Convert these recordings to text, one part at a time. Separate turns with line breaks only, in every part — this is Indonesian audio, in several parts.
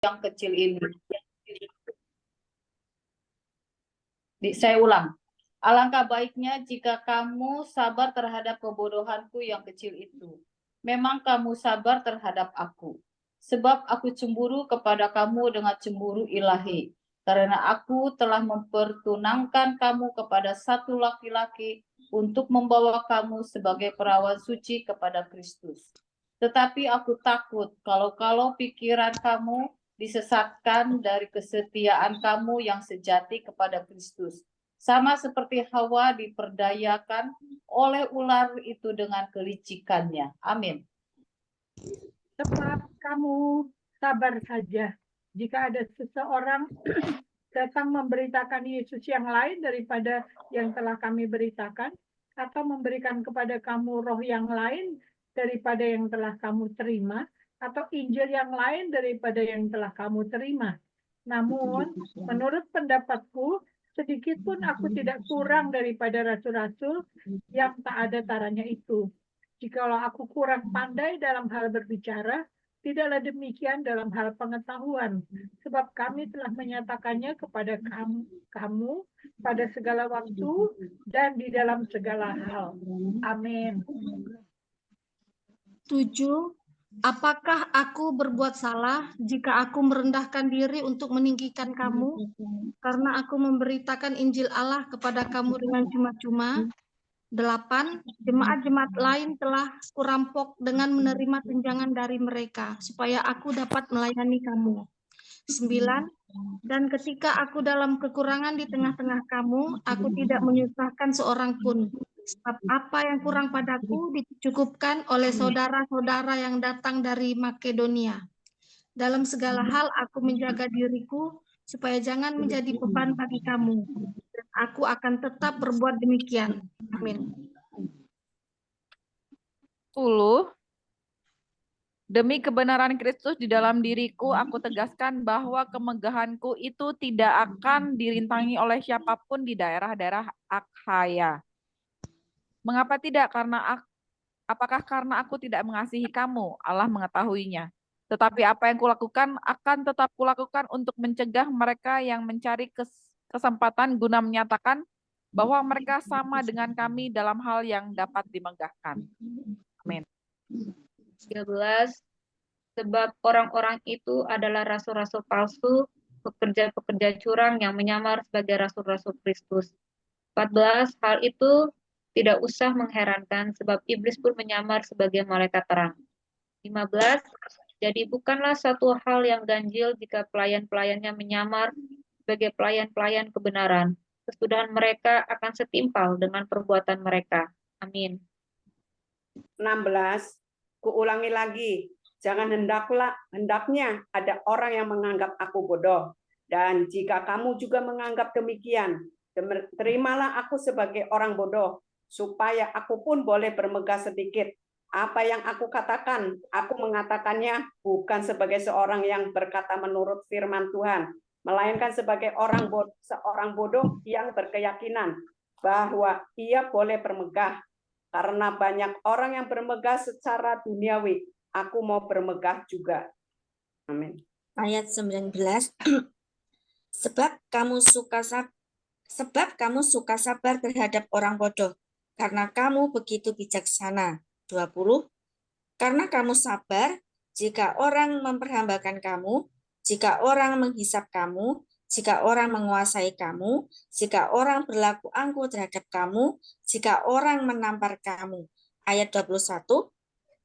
yang kecil ini. Saya ulang. Alangkah baiknya jika kamu sabar terhadap kebodohanku yang kecil itu. Memang kamu sabar terhadap aku. Sebab aku cemburu kepada kamu dengan cemburu ilahi. Karena aku telah mempertunangkan kamu kepada satu laki-laki untuk membawa kamu sebagai perawan suci kepada Kristus. Tetapi aku takut kalau pikiran kamu disesatkan dari kesetiaan kamu yang sejati kepada Kristus. Sama seperti Hawa diperdayakan oleh ular itu dengan kelicikannya. Amin.
Sebab kamu sabar saja jika ada seseorang datang memberitakan Yesus yang lain daripada yang telah kami beritakan, atau memberikan kepada kamu roh yang lain daripada yang telah kamu terima, atau Injil yang lain daripada yang telah kamu terima. Namun, menurut pendapatku, sedikit pun aku tidak kurang daripada rasul-rasul yang tak ada taranya itu. Jikalau aku kurang pandai dalam hal berbicara, tidaklah demikian dalam hal pengetahuan, sebab kami telah menyatakannya kepada kamu pada segala waktu dan di dalam segala hal. Amin.
7. Apakah aku berbuat salah jika aku merendahkan diri untuk meninggikan kamu, karena aku memberitakan Injil Allah kepada kamu dengan cuma-cuma? 8. Jemaat-jemaat lain telah kurampok dengan menerima tunjangan dari mereka, supaya aku dapat melayani kamu. 9. Dan ketika aku dalam kekurangan di tengah-tengah kamu, aku tidak menyusahkan seorang pun. Sebab apa yang kurang padaku dicukupkan oleh saudara-saudara yang datang dari Makedonia. Dalam segala hal aku menjaga diriku, supaya jangan menjadi beban bagi kamu. Dan aku akan tetap berbuat demikian. Amin.
10. Demi kebenaran Kristus di dalam diriku, aku tegaskan bahwa kemegahanku itu tidak akan dirintangi oleh siapapun di daerah-daerah Akhaya. Mengapa tidak? Apakah karena aku tidak mengasihi kamu? Allah mengetahuinya. Tetapi apa yang kulakukan akan tetap kulakukan untuk mencegah mereka yang mencari kesempatan guna menyatakan bahwa mereka sama dengan kami dalam hal yang dapat dimegahkan. Amin.
13. Sebab orang-orang itu adalah rasul-rasul palsu, pekerja-pekerja curang yang menyamar sebagai rasul-rasul Kristus. 14. Hal itu tidak usah mengherankan, sebab iblis pun menyamar sebagai malaikat terang. 15. Jadi bukanlah satu hal yang ganjil jika pelayan-pelayannya menyamar sebagai pelayan-pelayan kebenaran. Kesudahan mereka akan setimpal dengan perbuatan mereka. Amin.
16. Kuulangi lagi, jangan hendaknya ada orang yang menganggap aku bodoh. Dan jika kamu juga menganggap demikian, terimalah aku sebagai orang bodoh, supaya aku pun boleh bermegah sedikit. Apa yang aku katakan, aku mengatakannya bukan sebagai seorang yang berkata menurut firman Tuhan, melainkan sebagai seorang bodoh yang berkeyakinan bahwa ia boleh bermegah. Karena banyak orang yang bermegah secara duniawi, aku mau bermegah juga. Amin.
Ayat 19. Sebab kamu suka sabar terhadap orang bodoh, karena kamu begitu bijaksana. 20. Karena kamu sabar jika orang memperhambakan kamu, jika orang menghisap kamu, jika orang menguasai kamu, jika orang berlaku angkuh terhadap kamu, jika orang menampar kamu. Ayat 21.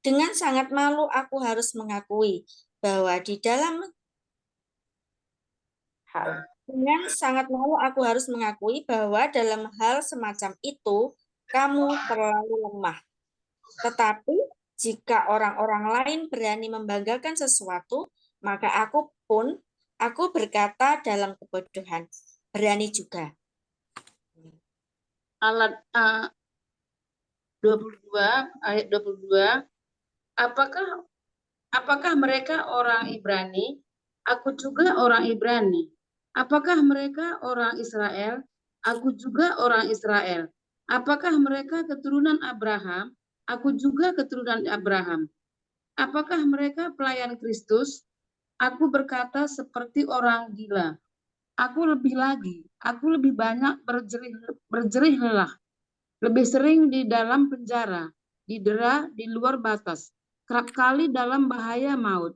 Dengan sangat malu aku harus mengakui bahwa dalam hal semacam itu kamu terlalu lemah. Tetapi jika orang-orang lain berani membanggakan sesuatu, maka aku berkata dalam kebodohan, berani juga.
Ayat 22, apakah mereka orang Ibrani? Aku juga orang Ibrani. Apakah mereka orang Israel? Aku juga orang Israel. Apakah mereka keturunan Abraham? Aku juga keturunan Abraham. Apakah mereka pelayan Kristus? Aku berkata seperti orang gila. Aku lebih lagi, aku lebih banyak berjerih lelah, lebih sering di dalam penjara, didera di luar batas, kerap kali dalam bahaya maut.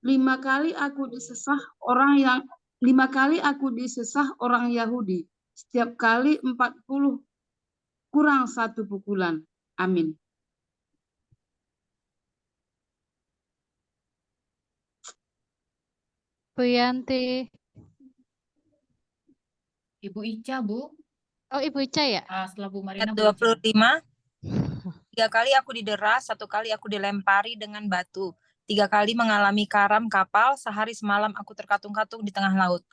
5 kali aku disesah orang Yahudi, setiap kali 40 kurang 1 pukulan. Amin.
Bu Yanti.
Ibu Ica, Bu.
Oh, Ibu Ica ya?
Setelah Bu
Ayat
Marina, Bu Ica.
25, 3 kali aku didera, 1 kali aku dilempari dengan batu, 3 kali mengalami karam kapal, sehari semalam aku terkatung-katung di tengah laut.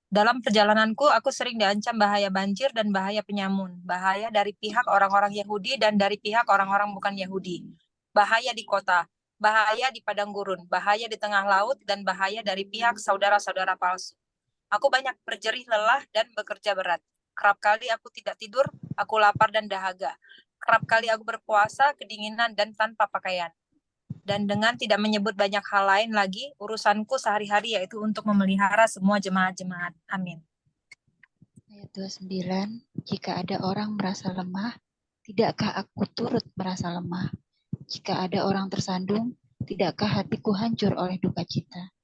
Dalam perjalananku, aku sering diancam bahaya banjir dan bahaya penyamun, bahaya dari pihak orang-orang Yahudi dan dari pihak orang-orang bukan Yahudi, bahaya di kota, bahaya di padang gurun, bahaya di tengah laut, dan bahaya dari pihak saudara-saudara palsu. Aku banyak berjerih lelah dan bekerja berat. Kerap kali aku tidak tidur, aku lapar dan dahaga. Kerap kali aku berpuasa, kedinginan, dan tanpa pakaian. Dan dengan tidak menyebut banyak hal lain lagi, urusanku sehari-hari yaitu untuk memelihara semua jemaat-jemaat. Amin.
Ayat 29, jika ada orang merasa lemah, tidakkah aku turut merasa lemah? Jika ada orang tersandung, tidakkah hatiku hancur oleh duka cita?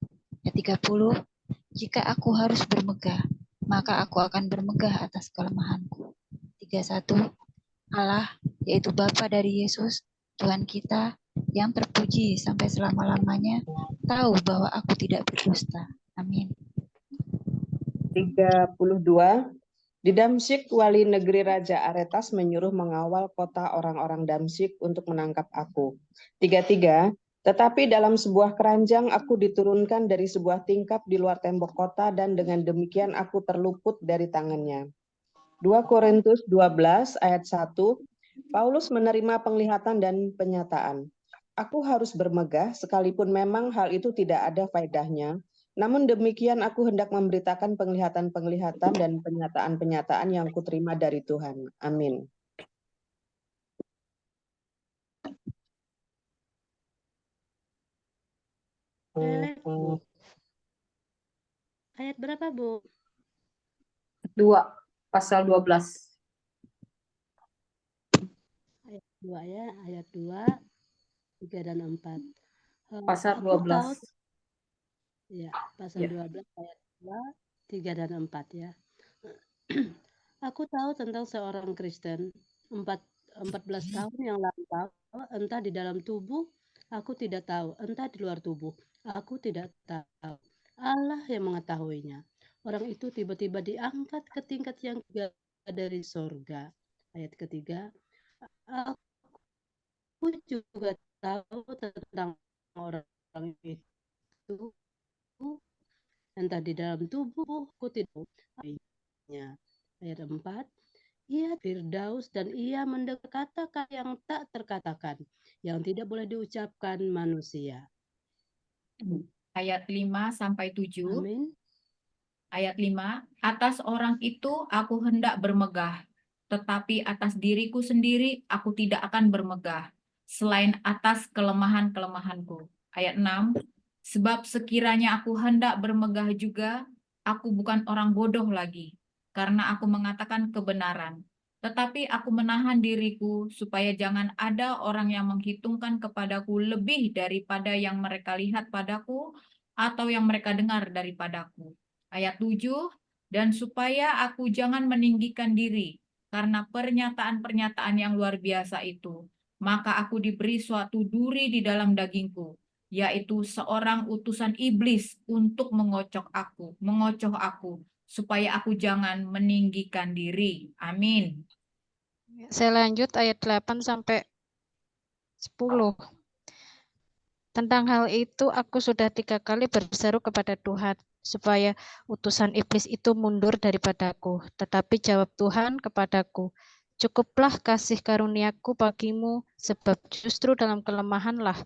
Ayat 30, jika aku harus bermegah, maka aku akan bermegah atas kelemahanku. 31, Allah, yaitu Bapa dari Yesus, Tuhan kita, yang terpuji sampai selama-lamanya, tahu bahwa aku tidak berdusta. Amin.
32. Di Damsyik, wali negeri Raja Aretas menyuruh mengawal kota orang-orang Damsyik untuk menangkap aku. 33. Tetapi dalam sebuah keranjang aku diturunkan dari sebuah tingkap di luar tembok kota dan dengan demikian aku terluput dari tangannya. 2 Korintus 12 ayat 1, Paulus menerima penglihatan dan penyataan. Aku harus bermegah sekalipun memang hal itu tidak ada faedahnya. Namun demikian aku hendak memberitakan penglihatan-penglihatan dan penyataan-penyataan yang kuterima dari Tuhan. Amin.
Ayat berapa, Bu?
2, pasal 12.
Ayat 2 ya, ayat 2, 3 dan 4.
Pasal
Aku
12.
tahu ya, pasal
Ya.
12 ayat 2, 3 dan 4 ya. Aku tahu tentang seorang Kristen 14 tahun yang lampau, entah di dalam tubuh, aku tidak tahu, entah di luar tubuh, aku tidak tahu. Allah yang mengetahuinya. Orang itu tiba-tiba diangkat ke tingkat yang ketiga dari sorga. Ayat ketiga, aku juga tahu tentang orang itu, entah di dalam tubuhku tidak tahunya. Ayat 4, ia Firdaus dan ia mendekatakan yang tak terkatakan, yang tidak boleh diucapkan manusia.
Ayat 5 sampai 7.
Amin.
Ayat 5, atas orang itu aku hendak bermegah, tetapi atas diriku sendiri aku tidak akan bermegah, selain atas kelemahan-kelemahanku. Ayat 6, sebab sekiranya aku hendak bermegah juga, aku bukan orang bodoh lagi, karena aku mengatakan kebenaran. Tetapi aku menahan diriku supaya jangan ada orang yang menghitungkan kepadaku lebih daripada yang mereka lihat padaku atau yang mereka dengar daripadaku. Ayat 7, dan supaya aku jangan meninggikan diri karena pernyataan-pernyataan yang luar biasa itu, maka aku diberi suatu duri di dalam dagingku, yaitu seorang utusan iblis untuk mengocoh aku, supaya aku jangan meninggikan diri. Amin.
Saya lanjut ayat 8 sampai 10. Tentang hal itu aku sudah 3 kali berseru kepada Tuhan supaya utusan iblis itu mundur daripadaku. Tetapi jawab Tuhan kepadaku, cukuplah kasih karuniaku bagimu, sebab justru dalam kelemahanlah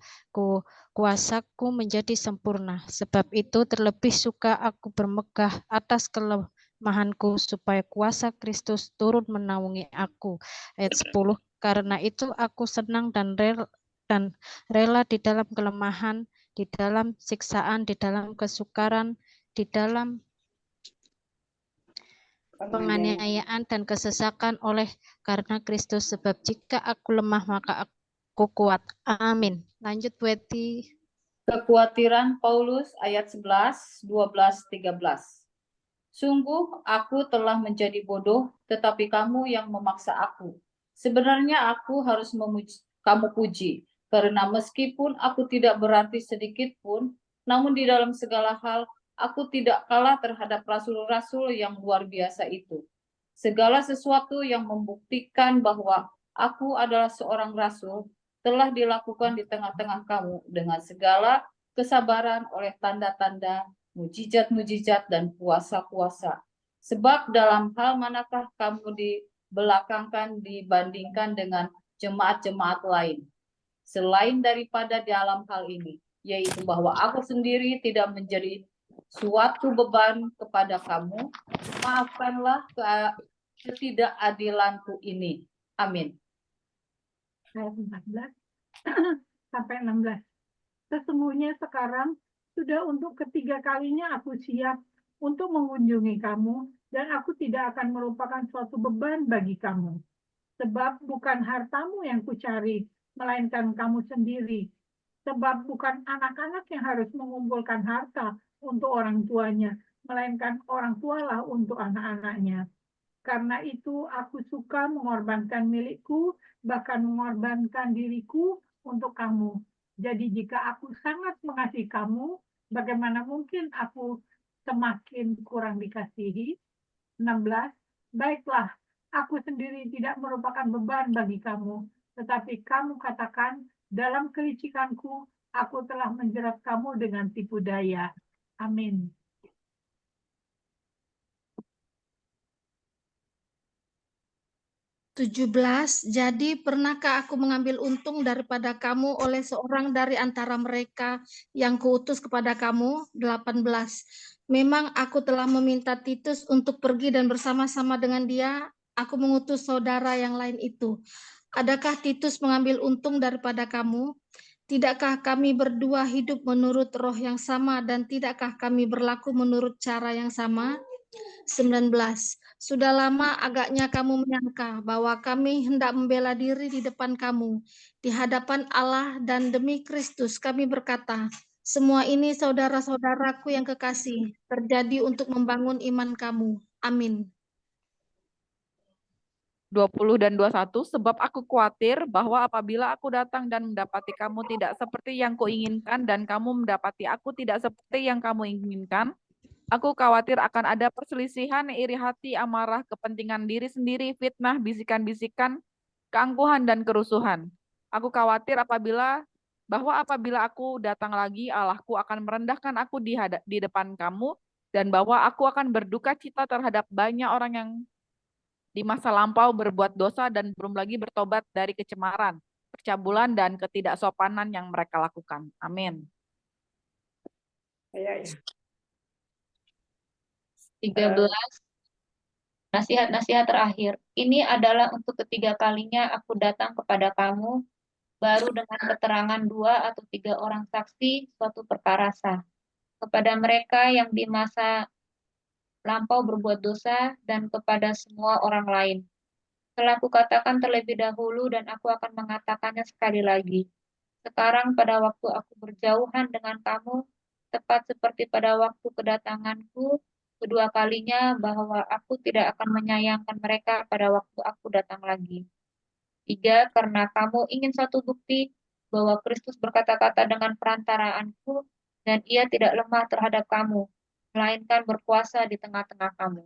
kuasaku menjadi sempurna. Sebab itu terlebih suka aku bermegah atas kelemahanku, supaya kuasa Kristus turun menaungi aku. Ayat 10, karena itu aku senang dan rela di dalam kelemahan, di dalam siksaan, di dalam kesukaran, di dalam penganiayaan dan kesesakan oleh karena Kristus. Sebab jika aku lemah, maka aku kuat. Amin. Lanjut, Bu Eti.
Kekhawatiran Paulus ayat 11, 12, 13. Sungguh aku telah menjadi bodoh, tetapi kamu yang memaksa aku. Sebenarnya aku harus kamu puji, karena meskipun aku tidak berarti sedikit pun, namun di dalam segala hal aku tidak kalah terhadap rasul-rasul yang luar biasa itu. Segala sesuatu yang membuktikan bahwa aku adalah seorang rasul telah dilakukan di tengah-tengah kamu dengan segala kesabaran oleh tanda-tanda, mujizat-mujizat, dan puasa-puasa. Sebab dalam hal manakah kamu dibelakangkan dibandingkan dengan jemaat-jemaat lain? Selain daripada dalam hal ini, yaitu bahwa aku sendiri tidak menjadi suatu beban kepada kamu, maafkanlah ketidakadilanku ini. Amin.
Ayat 14 sampai 16. Sesungguhnya sekarang sudah untuk ketiga kalinya aku siap untuk mengunjungi kamu, dan aku tidak akan merupakan suatu beban bagi kamu. Sebab bukan hartamu yang kucari, melainkan kamu sendiri. Sebab bukan anak-anak yang harus mengumpulkan harta untuk orang tuanya, melainkan orang tualah untuk anak-anaknya. Karena itu aku suka mengorbankan milikku, bahkan mengorbankan diriku untuk kamu. Jadi jika aku sangat mengasihi kamu, bagaimana mungkin aku semakin kurang dikasihi? 16. Baiklah, aku sendiri tidak merupakan beban bagi kamu, tetapi kamu katakan, dalam kelicikanku, aku telah menjerat kamu dengan tipu daya. Amin.
Jadi pernahkah aku mengambil untung daripada kamu oleh seorang dari antara mereka yang kuutus kepada kamu? 18. Memang aku telah meminta Titus untuk pergi dan bersama-sama dengan dia, aku mengutus saudara yang lain itu. Adakah Titus mengambil untung daripada kamu? Tidakkah kami berdua hidup menurut roh yang sama, dan tidakkah kami berlaku menurut cara yang sama? 19. Sudah lama agaknya kamu menyangka bahwa kami hendak membela diri di depan kamu, di hadapan Allah, dan demi Kristus kami berkata, semua ini saudara-saudaraku yang kekasih, terjadi untuk membangun iman kamu. Amin.
20 dan 21, sebab aku khawatir bahwa apabila aku datang dan mendapati kamu tidak seperti yang kuinginkan, dan kamu mendapati aku tidak seperti yang kamu inginkan, aku khawatir akan ada perselisihan, iri hati, amarah, kepentingan diri sendiri, fitnah, bisikan-bisikan, keangkuhan, dan kerusuhan. Aku khawatir bahwa apabila aku datang lagi, Allahku akan merendahkan aku di depan kamu, dan bahwa aku akan berduka cita terhadap banyak orang yang di masa lampau berbuat dosa dan belum lagi bertobat dari kecemaran, percabulan, dan ketidaksopanan yang mereka lakukan. Amin.
13. Nasihat-nasihat terakhir. Ini adalah untuk ketiga kalinya aku datang kepada kamu, baru dengan keterangan 2 atau 3 orang saksi suatu perkara sah. Kepada mereka yang di masa lampau berbuat dosa, dan kepada semua orang lain. Telah kukatakan terlebih dahulu, dan aku akan mengatakannya sekali lagi. Sekarang pada waktu aku berjauhan dengan kamu, tepat seperti pada waktu kedatanganku kedua kalinya, bahwa aku tidak akan menyayangkan mereka pada waktu aku datang lagi. 3. Karena kamu ingin satu bukti bahwa Kristus berkata-kata dengan perantaraanku, dan ia tidak lemah terhadap kamu, melainkan berkuasa di tengah-tengah kamu.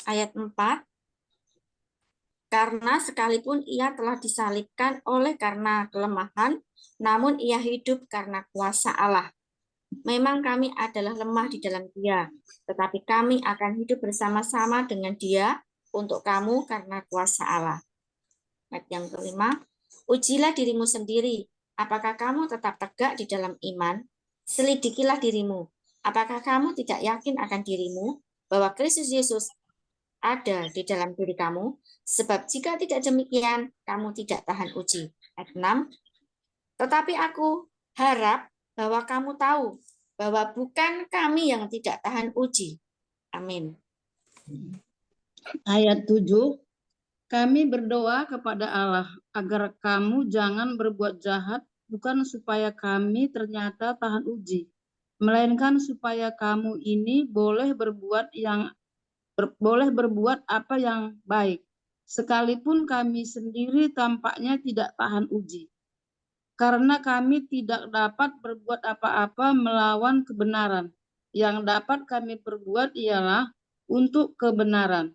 Ayat 4. Karena sekalipun ia telah disalibkan oleh karena kelemahan, namun ia hidup karena kuasa Allah. Memang kami adalah lemah di dalam dia, tetapi kami akan hidup bersama-sama dengan dia untuk kamu karena kuasa Allah. Ayat yang kelima. Ujilah dirimu sendiri, apakah kamu tetap tegak di dalam iman? Selidikilah dirimu, apakah kamu tidak yakin akan dirimu bahwa Kristus Yesus ada di dalam diri kamu? Sebab jika tidak demikian, kamu tidak tahan uji. Ayat 6. Tetapi aku harap bahwa kamu tahu bahwa bukan kami yang tidak tahan uji. Amin.
Ayat 7, kami berdoa kepada Allah agar kamu jangan berbuat jahat, bukan supaya kami ternyata tahan uji, melainkan supaya kamu ini boleh berbuat apa yang baik, sekalipun kami sendiri tampaknya tidak tahan uji. Karena kami tidak dapat berbuat apa-apa melawan kebenaran. Yang dapat kami perbuat ialah untuk kebenaran.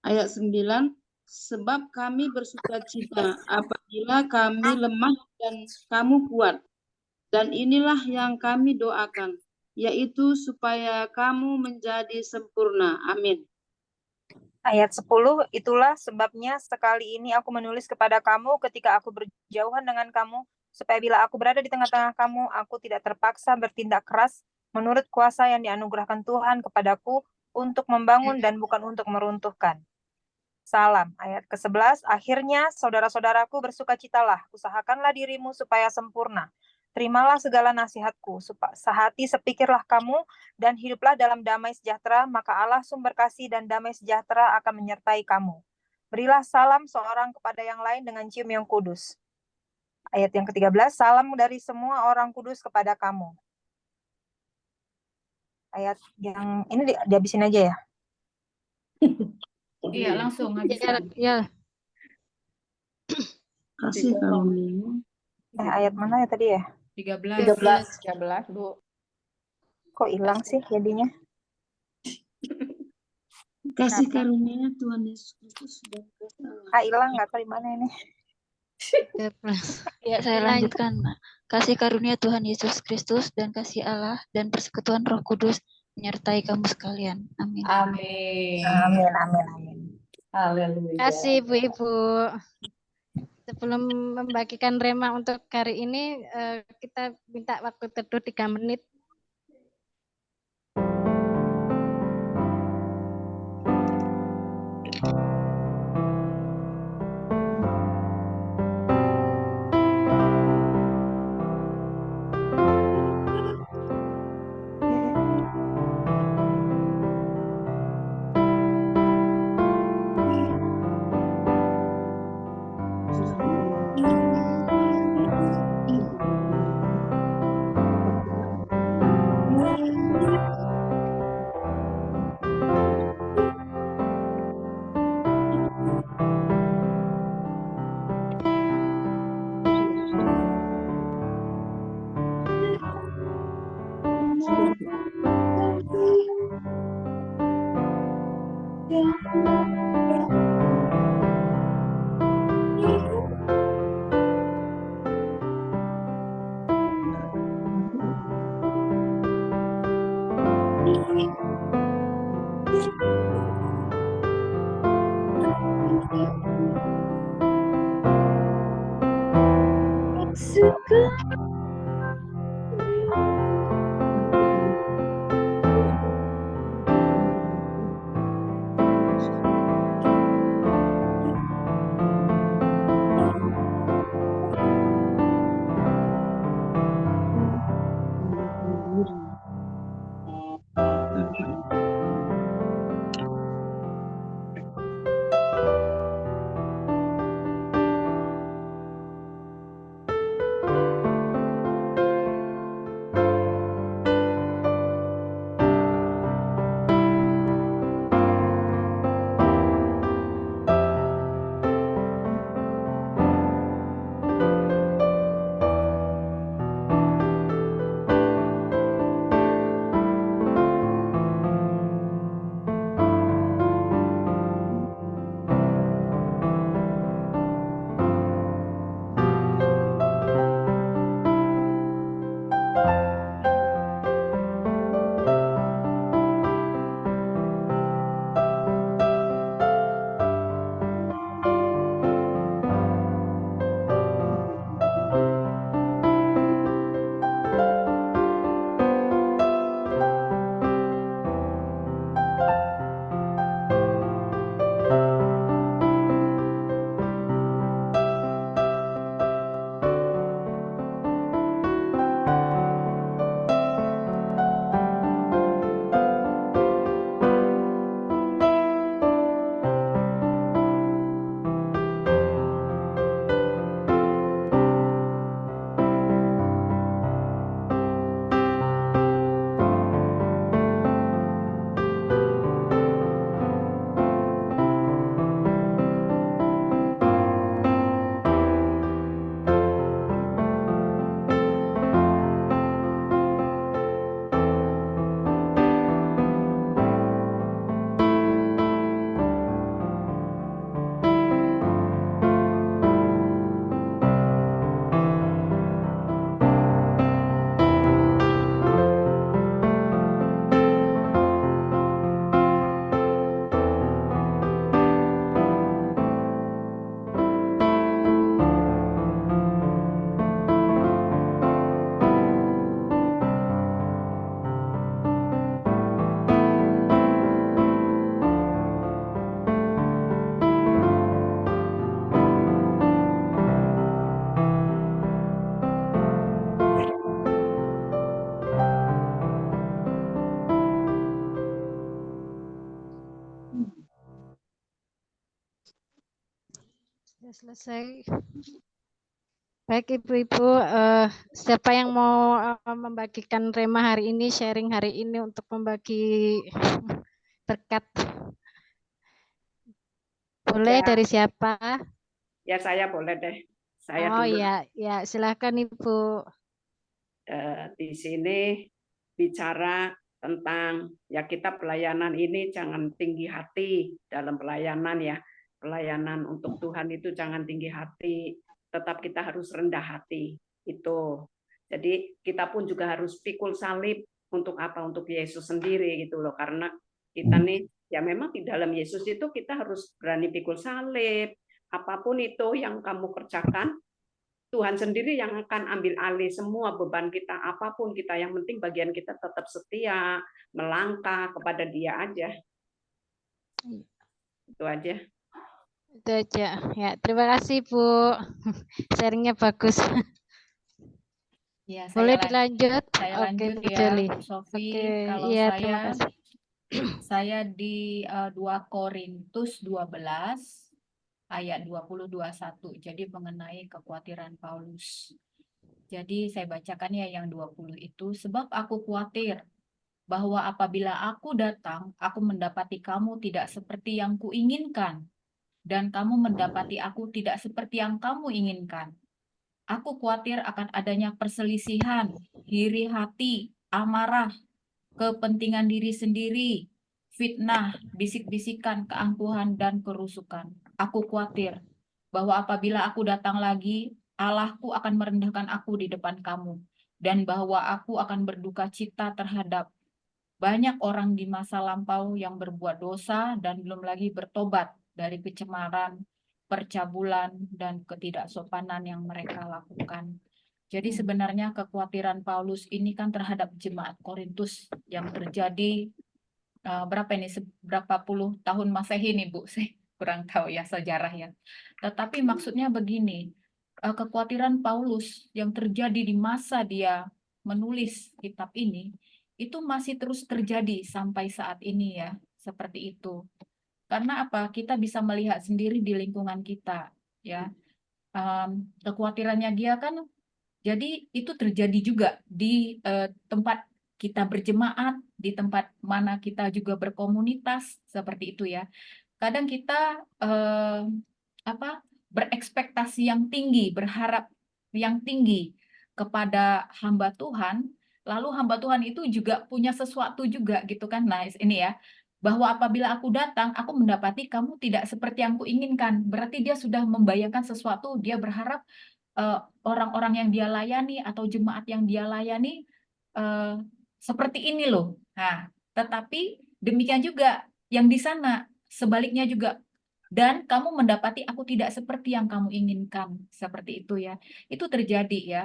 Ayat 9, sebab kami bersukacita apabila kami lemah dan kamu kuat. Dan inilah yang kami doakan, yaitu supaya kamu menjadi sempurna. Amin.
Ayat 10, itulah sebabnya sekali ini aku menulis kepada kamu ketika aku berjauhan dengan kamu, supaya bila aku berada di tengah-tengah kamu, aku tidak terpaksa bertindak keras menurut kuasa yang dianugerahkan Tuhan kepadaku untuk membangun dan bukan untuk meruntuhkan. Salam. Ayat ke-11, akhirnya saudara-saudaraku bersukacitalah, usahakanlah dirimu supaya sempurna. Terimalah segala nasihatku, sehati sepikirlah kamu, dan hiduplah dalam damai sejahtera, maka Allah sumber kasih dan damai sejahtera akan menyertai kamu. Berilah salam seorang kepada yang lain dengan cium yang kudus. Ayat yang ke-13, salam dari semua orang kudus kepada kamu. Ayat yang ini dihabisin aja ya?
Iya, langsung habiskan.
Ya,
Kasih karunia.
Ayat mana ya tadi ya?
13, Bu.
Kok hilang sih jadinya?
Kasih karunia Tuhan Yesus Kristus sudah
Hilang nggak tahu di mana ini.
Ya, saya lanjutkan, Mak. Kasih karunia Tuhan Yesus Kristus dan kasih Allah dan persekutuan Roh Kudus menyertai kamu sekalian. Amin.
Amin.
Amin, amin, amin.
Haleluya.
terima kasih Ibu-Ibu. Sebelum membagikan rema untuk hari ini, kita minta waktu teduh 3 menit. selesai. Baik Ibu-Ibu, siapa yang mau membagikan rema hari ini, sharing hari ini untuk membagi berkat? Boleh
Ya,
dari siapa?
ya saya boleh deh. Saya
Oh
dulu.
iya, ya silakan Ibu.
Di sini bicara tentang ya kita pelayanan ini jangan tinggi hati dalam pelayanan ya. Pelayanan untuk Tuhan itu jangan tinggi hati, tetap kita harus rendah hati. Itu. Jadi kita pun juga harus pikul salib untuk apa? Untuk Yesus sendiri gitu loh. Karena kita nih ya memang di dalam Yesus itu kita harus berani pikul salib. Apapun itu yang kamu kerjakan, Tuhan sendiri yang akan ambil alih semua beban kita, apapun kita. Yang penting bagian kita tetap setia, melangkah kepada Dia aja. Itu aja.
Itu aja. Ya, terima kasih Bu. Sharingnya bagus.
Ya,
Boleh
saya
dilanjut?
Saya
Oke,
lanjut
Bu
ya,
Joli.
Bu Sofi.
Oke,
Kalau
iya terima
saya,
kasih.
saya di 2 Korintus 12 ayat 20-21. Jadi mengenai kekhawatiran Paulus. Jadi saya bacakan ya yang 20 itu. Sebab aku khawatir bahwa apabila aku datang, aku mendapati kamu tidak seperti yang kuinginkan, dan kamu mendapati aku tidak seperti yang kamu inginkan. Aku khawatir akan adanya perselisihan, iri hati, amarah, kepentingan diri sendiri, fitnah, bisik-bisikan, keangkuhan, dan kerusukan. Aku khawatir bahwa apabila aku datang lagi, Allahku akan merendahkan aku di depan kamu, dan bahwa aku akan berduka cita terhadap banyak orang di masa lampau yang berbuat dosa dan belum lagi bertobat dari kecemaran, percabulan, dan ketidaksopanan yang mereka lakukan. Jadi sebenarnya kekhawatiran Paulus ini kan terhadap jemaat Korintus yang terjadi berapa puluh tahun Masehi nih Bu, saya kurang tahu ya sejarah ya. Tetapi maksudnya begini, kekhawatiran Paulus yang terjadi di masa dia menulis kitab ini itu masih terus terjadi sampai saat ini ya, seperti itu. Karena apa? Kita bisa melihat sendiri di lingkungan kita ya. Kekhawatirannya dia kan jadi itu terjadi juga di tempat kita berjemaat, di tempat mana kita juga berkomunitas seperti itu ya. Kadang kita berekspektasi yang tinggi, berharap yang tinggi kepada hamba Tuhan, lalu hamba Tuhan itu juga punya sesuatu juga gitu kan. Nah, ini ya, bahwa apabila aku datang, aku mendapati kamu tidak seperti yang kuinginkan. Berarti dia sudah membayangkan sesuatu, dia berharap orang-orang yang dia layani atau jemaat yang dia layani seperti ini loh. Nah, tetapi demikian juga yang di sana, sebaliknya juga. Dan kamu mendapati aku tidak seperti yang kamu inginkan, seperti itu ya. Itu terjadi ya.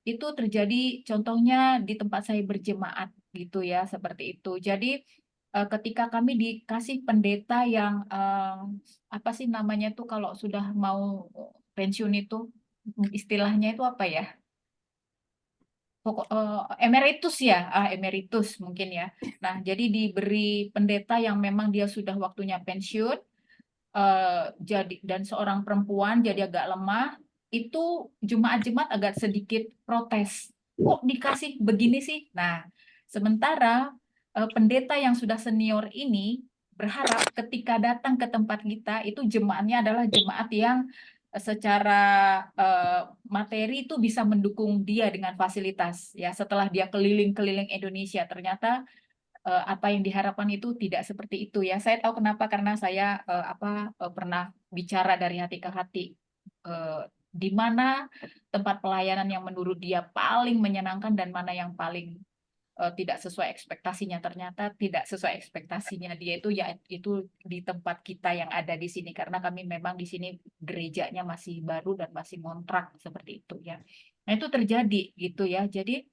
Itu terjadi contohnya di tempat saya berjemaat gitu ya, seperti itu. Jadi ketika kami dikasih pendeta yang apa sih namanya tuh kalau sudah mau pensiun itu istilahnya itu apa ya? Emeritus ya, emeritus mungkin ya. Nah, jadi diberi pendeta yang memang dia sudah waktunya pensiun, jadi dan seorang perempuan jadi agak lemah, itu jemaat-jemaat agak sedikit protes. Kok dikasih begini sih? Nah, sementara pendeta yang sudah senior ini berharap ketika datang ke tempat kita itu jemaatnya adalah jemaat yang secara materi itu bisa mendukung dia dengan fasilitas ya. Setelah dia keliling-keliling Indonesia, ternyata apa yang diharapkan itu tidak seperti itu ya. Saya tahu kenapa, karena saya pernah bicara dari hati ke hati di mana tempat pelayanan yang menurut dia paling menyenangkan dan mana yang paling tidak sesuai ekspektasinya. Ternyata tidak sesuai ekspektasinya dia itu ya itu di tempat kita yang ada di sini, karena kami memang di sini gerejanya masih baru dan masih ngontrak seperti itu ya. Nah, itu terjadi gitu ya. Jadi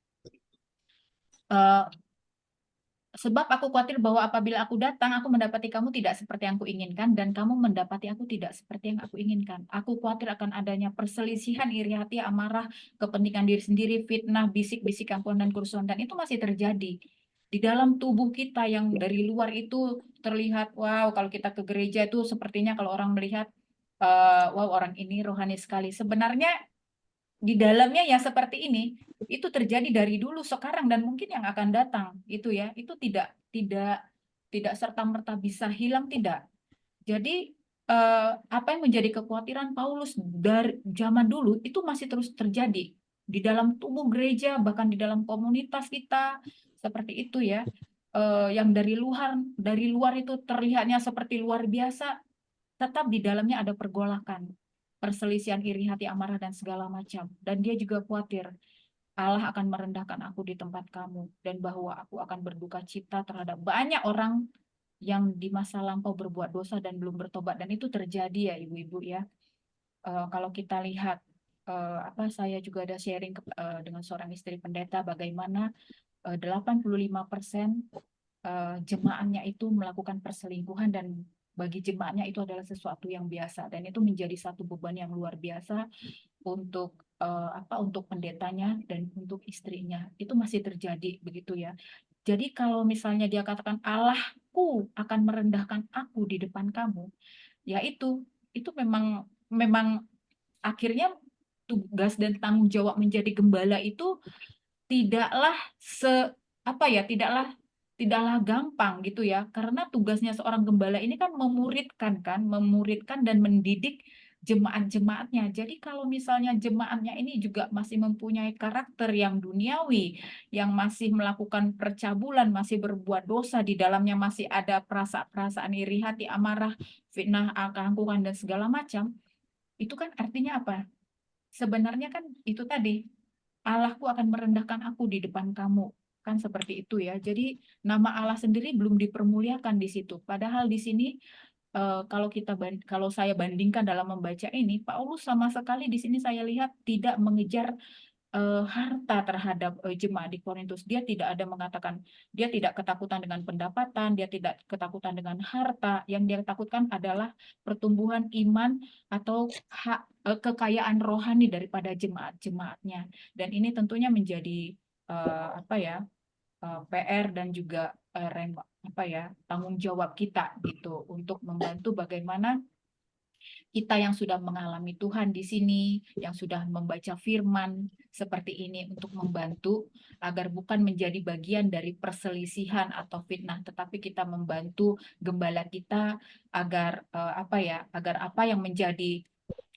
sebab aku khawatir bahwa apabila aku datang, aku mendapati kamu tidak seperti yang aku inginkan, dan kamu mendapati aku tidak seperti yang aku inginkan. Aku khawatir akan adanya perselisihan, iri hati, amarah, kepentingan diri sendiri, fitnah, bisik-bisik, keangkuhan, dan kerusuhan. Dan itu masih terjadi di dalam tubuh kita yang dari luar itu terlihat, wow, kalau kita ke gereja itu sepertinya kalau orang melihat wow orang ini rohani sekali. Sebenarnya di dalamnya ya seperti ini, itu terjadi dari dulu, sekarang, dan mungkin yang akan datang itu ya, itu tidak serta-merta bisa hilang, tidak. Jadi apa yang menjadi kekhawatiran Paulus dari zaman dulu itu masih terus terjadi di dalam tubuh gereja, bahkan di dalam komunitas kita seperti itu ya. Yang dari luar itu terlihatnya seperti luar biasa, tetap di dalamnya ada pergolakan, perselisihan, iri hati, amarah, dan segala macam. Dan dia juga khawatir Allah akan merendahkan aku di tempat kamu, dan bahwa aku akan berduka cita terhadap banyak orang yang di masa lampau berbuat dosa dan belum bertobat. Dan itu terjadi ya ibu-ibu ya. Kalau kita lihat, saya juga ada sharing dengan seorang istri pendeta bagaimana 85% jemaatnya itu melakukan perselingkuhan, dan bagi jemaatnya itu adalah sesuatu yang biasa, dan itu menjadi satu beban yang luar biasa untuk untuk pendetanya dan untuk istrinya. Itu masih terjadi begitu ya. Jadi kalau misalnya dia katakan Allahku akan merendahkan aku di depan kamu, ya itu memang akhirnya tugas dan tanggung jawab menjadi gembala itu tidaklah tidaklah gampang gitu ya, karena tugasnya seorang gembala ini kan memuridkan dan mendidik jemaat-jemaatnya. Jadi kalau misalnya jemaatnya ini juga masih mempunyai karakter yang duniawi, yang masih melakukan percabulan, masih berbuat dosa, di dalamnya masih ada perasaan iri hati, amarah, fitnah, keangkuhan, dan segala macam, itu kan artinya apa? Sebenarnya kan itu tadi, Allahku akan merendahkan aku di depan kamu. Kan seperti itu ya. Jadi nama Allah sendiri belum dipermuliakan di situ. Padahal di sini kalau saya bandingkan dalam membaca ini, Paulus sama sekali di sini saya lihat tidak mengejar harta terhadap jemaat di Korintus. Dia tidak ada mengatakan, dia tidak ketakutan dengan pendapatan, dia tidak ketakutan dengan harta. Yang dia takutkan adalah pertumbuhan iman atau kekayaan rohani daripada jemaat-jemaatnya. Dan ini tentunya menjadi PR dan juga tanggung jawab kita gitu, untuk membantu bagaimana kita yang sudah mengalami Tuhan di sini, yang sudah membaca firman seperti ini, untuk membantu agar bukan menjadi bagian dari perselisihan atau fitnah, tetapi kita membantu gembala kita agar agar apa yang menjadi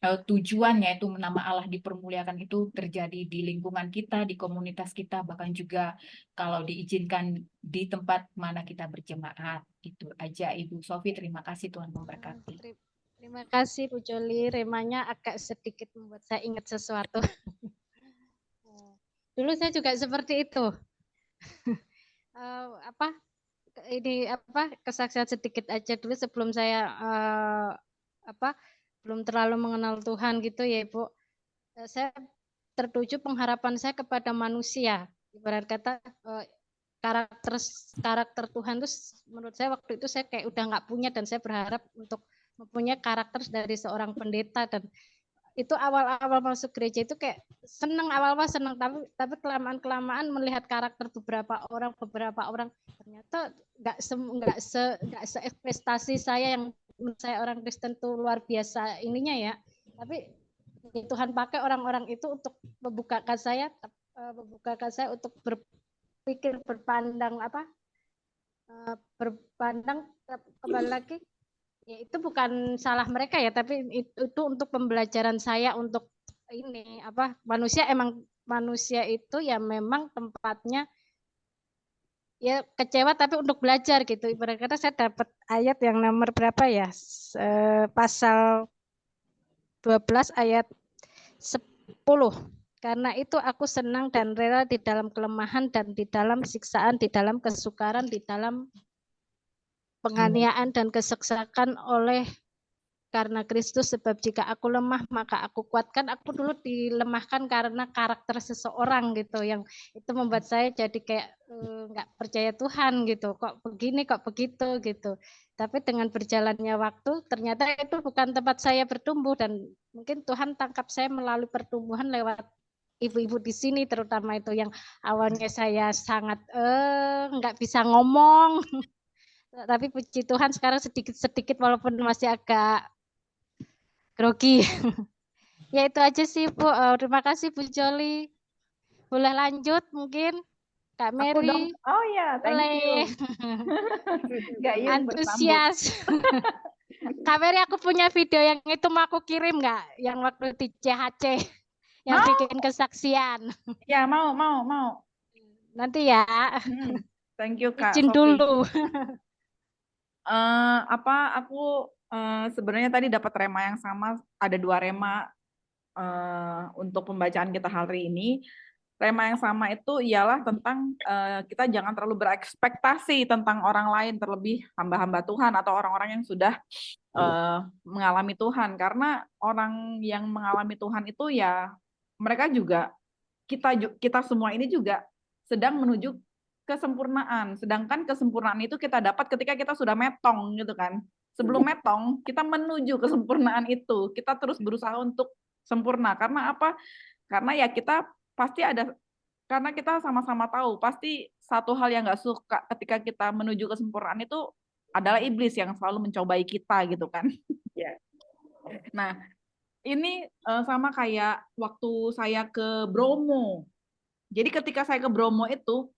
tujuan, yaitu nama Allah dipermuliakan, itu terjadi di lingkungan kita, di komunitas kita, bahkan juga kalau diizinkan di tempat mana kita berjemaat. Itu aja Ibu Sofi, terima kasih, Tuhan memberkati.
Terima kasih Bu Joli, remanya agak sedikit membuat saya ingat sesuatu. Dulu saya juga seperti itu. Kesaksian sedikit aja dulu sebelum saya belum terlalu mengenal Tuhan gitu ya Ibu. Saya tertuju pengharapan saya kepada manusia. Ibarat kata karakter Tuhan itu menurut saya waktu itu saya kayak udah nggak punya, dan saya berharap untuk mempunyai karakter dari seorang pendeta. Dan itu awal-awal masuk gereja itu kayak awal-awal seneng, tapi kelamaan melihat karakter beberapa orang ternyata nggak se-ekspektasi saya, yang saya orang Kristen tuh luar biasa ininya ya. Tapi Tuhan pakai orang-orang itu untuk membukakan saya untuk berpikir, berpandang kembali lagi. Ya, itu bukan salah mereka ya, tapi itu untuk pembelajaran saya untuk ini manusia itu ya memang tempatnya ya kecewa, tapi untuk belajar gitu. Ibarat kata saya dapat ayat yang nomor berapa ya, pasal 12 ayat 10. Karena itu aku senang dan rela di dalam kelemahan dan di dalam siksaan, di dalam kesukaran, di dalam penganiayaan dan keseksakan oleh karena Kristus, sebab jika aku lemah maka aku kuatkan. Aku dulu dilemahkan karena karakter seseorang gitu, yang itu membuat saya jadi kayak nggak percaya Tuhan gitu, kok begini kok begitu gitu. Tapi dengan berjalannya waktu ternyata itu bukan tempat saya bertumbuh, dan mungkin Tuhan tangkap saya melalui pertumbuhan lewat ibu-ibu di sini, terutama itu yang awalnya saya sangat nggak bisa ngomong. Tapi puji Tuhan sekarang sedikit-sedikit walaupun masih agak grogi. Ya itu aja sih Bu. Terima kasih Bu Joli. Boleh lanjut mungkin Kak
Aku dong.
Mary.
Oh ya, thank you.
Boleh.
Gayung bersambut.
Antusias. Kak Mary, aku punya video yang itu mau aku kirim nggak? Yang waktu di CHC yang bikin kesaksian.
Ya, mau.
Nanti ya.
Thank you Kak
Izin
Sophie.
dulu.
Aku sebenarnya tadi dapat rema yang sama, ada 2 rema untuk pembacaan kita hari ini. Rema yang sama itu ialah tentang kita jangan terlalu berekspektasi tentang orang lain, terlebih hamba-hamba Tuhan atau orang-orang yang sudah mengalami Tuhan. Karena orang yang mengalami Tuhan itu ya mereka juga, kita semua ini juga sedang menuju kesempurnaan. Sedangkan kesempurnaan itu kita dapat ketika kita sudah metong gitu kan. Sebelum metong, kita menuju kesempurnaan itu. Kita terus berusaha untuk sempurna. Karena apa? Karena ya kita pasti ada, karena kita sama-sama tahu, pasti satu hal yang nggak suka ketika kita menuju kesempurnaan itu adalah iblis yang selalu mencobai kita gitu kan. Nah, ini sama kayak waktu saya ke Bromo. Jadi ketika saya ke Bromo itu,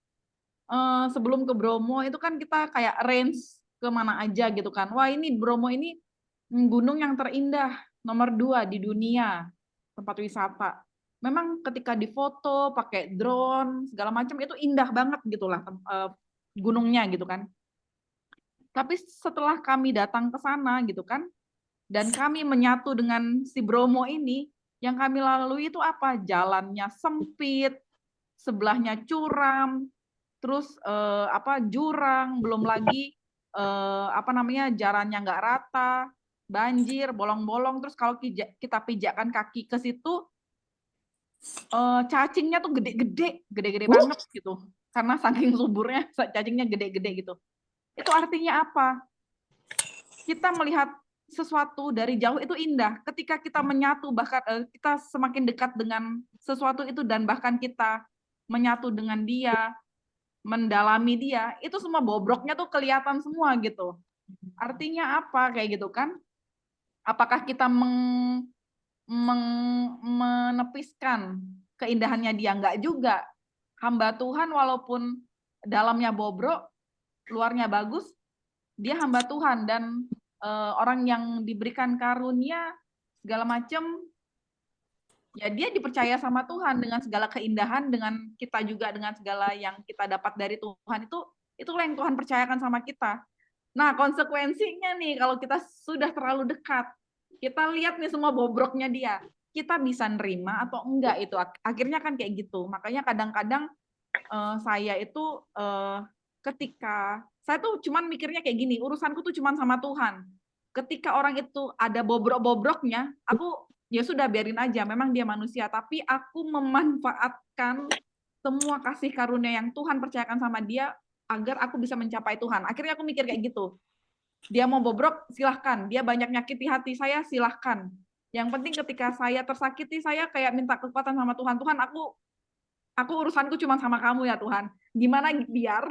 sebelum ke Bromo itu kan kita kayak range ke mana aja gitu kan. Wah ini Bromo ini gunung yang terindah nomor 2 di dunia tempat wisata. Memang ketika difoto pakai drone segala macam itu indah banget gitulah gunungnya gitu kan. Tapi setelah kami datang ke sana gitu kan, dan kami menyatu dengan si Bromo ini, yang kami lalui itu apa? Jalannya sempit, sebelahnya curam, terus jurang, belum lagi jalannya nggak rata, banjir, bolong-bolong. Terus kalau kita pijakkan kaki ke situ, cacingnya tuh gede-gede banget gitu. Karena saking suburnya cacingnya gede-gede gitu. Itu artinya apa? Kita melihat sesuatu dari jauh itu indah. Ketika kita menyatu, bahkan kita semakin dekat dengan sesuatu itu dan bahkan kita menyatu dengan dia, mendalami dia, itu semua bobroknya tuh kelihatan semua gitu. Artinya apa kayak gitu kan? Apakah kita menepiskan keindahannya dia? Enggak juga. Hamba Tuhan walaupun dalamnya bobrok, luarnya bagus, dia hamba Tuhan dan orang yang diberikan karunia segala macam, ya dia dipercaya sama Tuhan dengan segala keindahan, dengan kita juga dengan segala yang kita dapat dari Tuhan itulah yang Tuhan percayakan sama kita. Nah, konsekuensinya nih kalau kita sudah terlalu dekat, kita lihat nih semua bobroknya dia, kita bisa nerima atau enggak itu akhirnya kan kayak gitu. Makanya kadang-kadang saya itu ketika saya tuh cuman mikirnya kayak gini, urusanku tuh cuman sama Tuhan. Ketika orang itu ada bobrok-bobroknya, aku ya sudah biarin aja, memang dia manusia, tapi aku memanfaatkan semua kasih karunia yang Tuhan percayakan sama dia agar aku bisa mencapai Tuhan. Akhirnya aku mikir kayak gitu. Dia mau bobrok, silahkan. Dia banyak nyakiti hati saya, silahkan. Yang penting ketika saya tersakiti, saya kayak minta kekuatan sama Tuhan. Tuhan, aku urusanku cuma sama kamu ya Tuhan. Gimana biar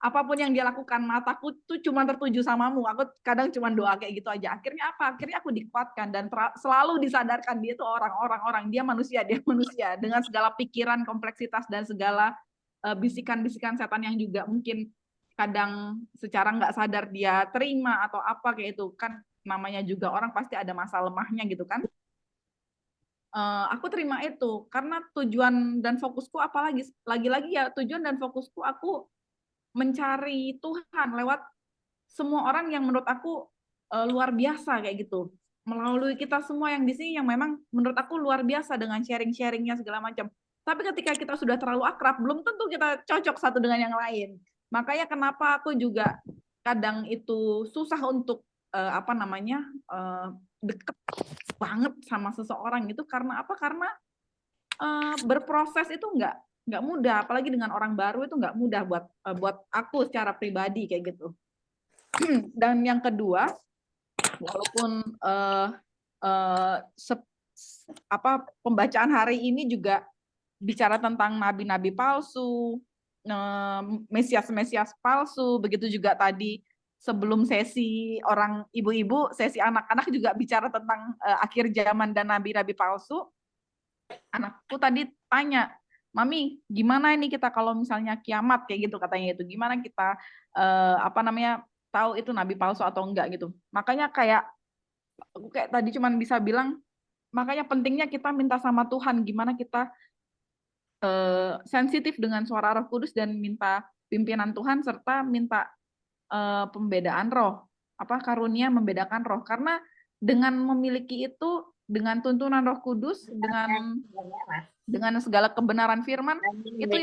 apapun yang dia lakukan, mataku tuh cuma tertuju samamu. Aku kadang cuma doa kayak gitu aja. Akhirnya apa? Akhirnya aku dikuatkan dan selalu disadarkan dia tuh orang. Dia manusia. Dengan segala pikiran, kompleksitas, dan segala bisikan-bisikan setan yang juga mungkin kadang secara nggak sadar dia terima atau apa kayak itu. Kan namanya juga orang pasti ada masa lemahnya gitu kan. Aku terima itu karena tujuan dan fokusku apalagi lagi-lagi ya tujuan dan fokusku aku mencari Tuhan lewat semua orang yang menurut aku luar biasa kayak gitu, melalui kita semua yang di sini yang memang menurut aku luar biasa dengan sharing-sharingnya segala macam. Tapi ketika kita sudah terlalu akrab, belum tentu kita cocok satu dengan yang lain. Makanya kenapa aku juga kadang itu susah untuk deket banget sama seseorang itu karena apa? Karena berproses itu nggak mudah, apalagi dengan orang baru itu nggak mudah buat aku secara pribadi kayak gitu. Dan yang kedua, walaupun pembacaan hari ini juga bicara tentang nabi-nabi palsu, mesias-mesias palsu, begitu juga tadi sebelum sesi orang ibu-ibu, sesi anak-anak juga bicara tentang akhir zaman dan nabi-nabi palsu. Anakku tadi tanya, Mami, gimana ini kita kalau misalnya kiamat kayak gitu katanya itu, gimana kita tahu itu nabi palsu atau enggak gitu. Makanya kayak aku kayak tadi cuman bisa bilang, makanya pentingnya kita minta sama Tuhan gimana kita sensitif dengan suara Roh Kudus dan minta pimpinan Tuhan serta minta pembedaan roh, karunia membedakan roh, karena dengan memiliki itu, dengan tuntunan Roh Kudus, dengan segala kebenaran firman, itu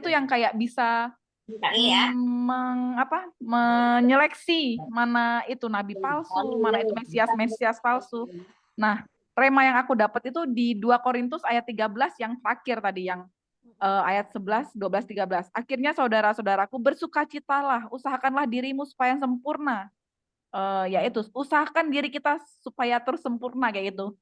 yang kayak bisa menyeleksi mana itu nabi palsu, mana itu mesias palsu. Nah, rema yang aku dapat itu di 2 Korintus ayat 13 yang terakhir tadi, yang ayat 11, 12, 13. Akhirnya saudara-saudaraku, bersukacitalah, usahakanlah dirimu supaya sempurna. Yaitu usahakan diri kita supaya terus sempurna kayak gitu.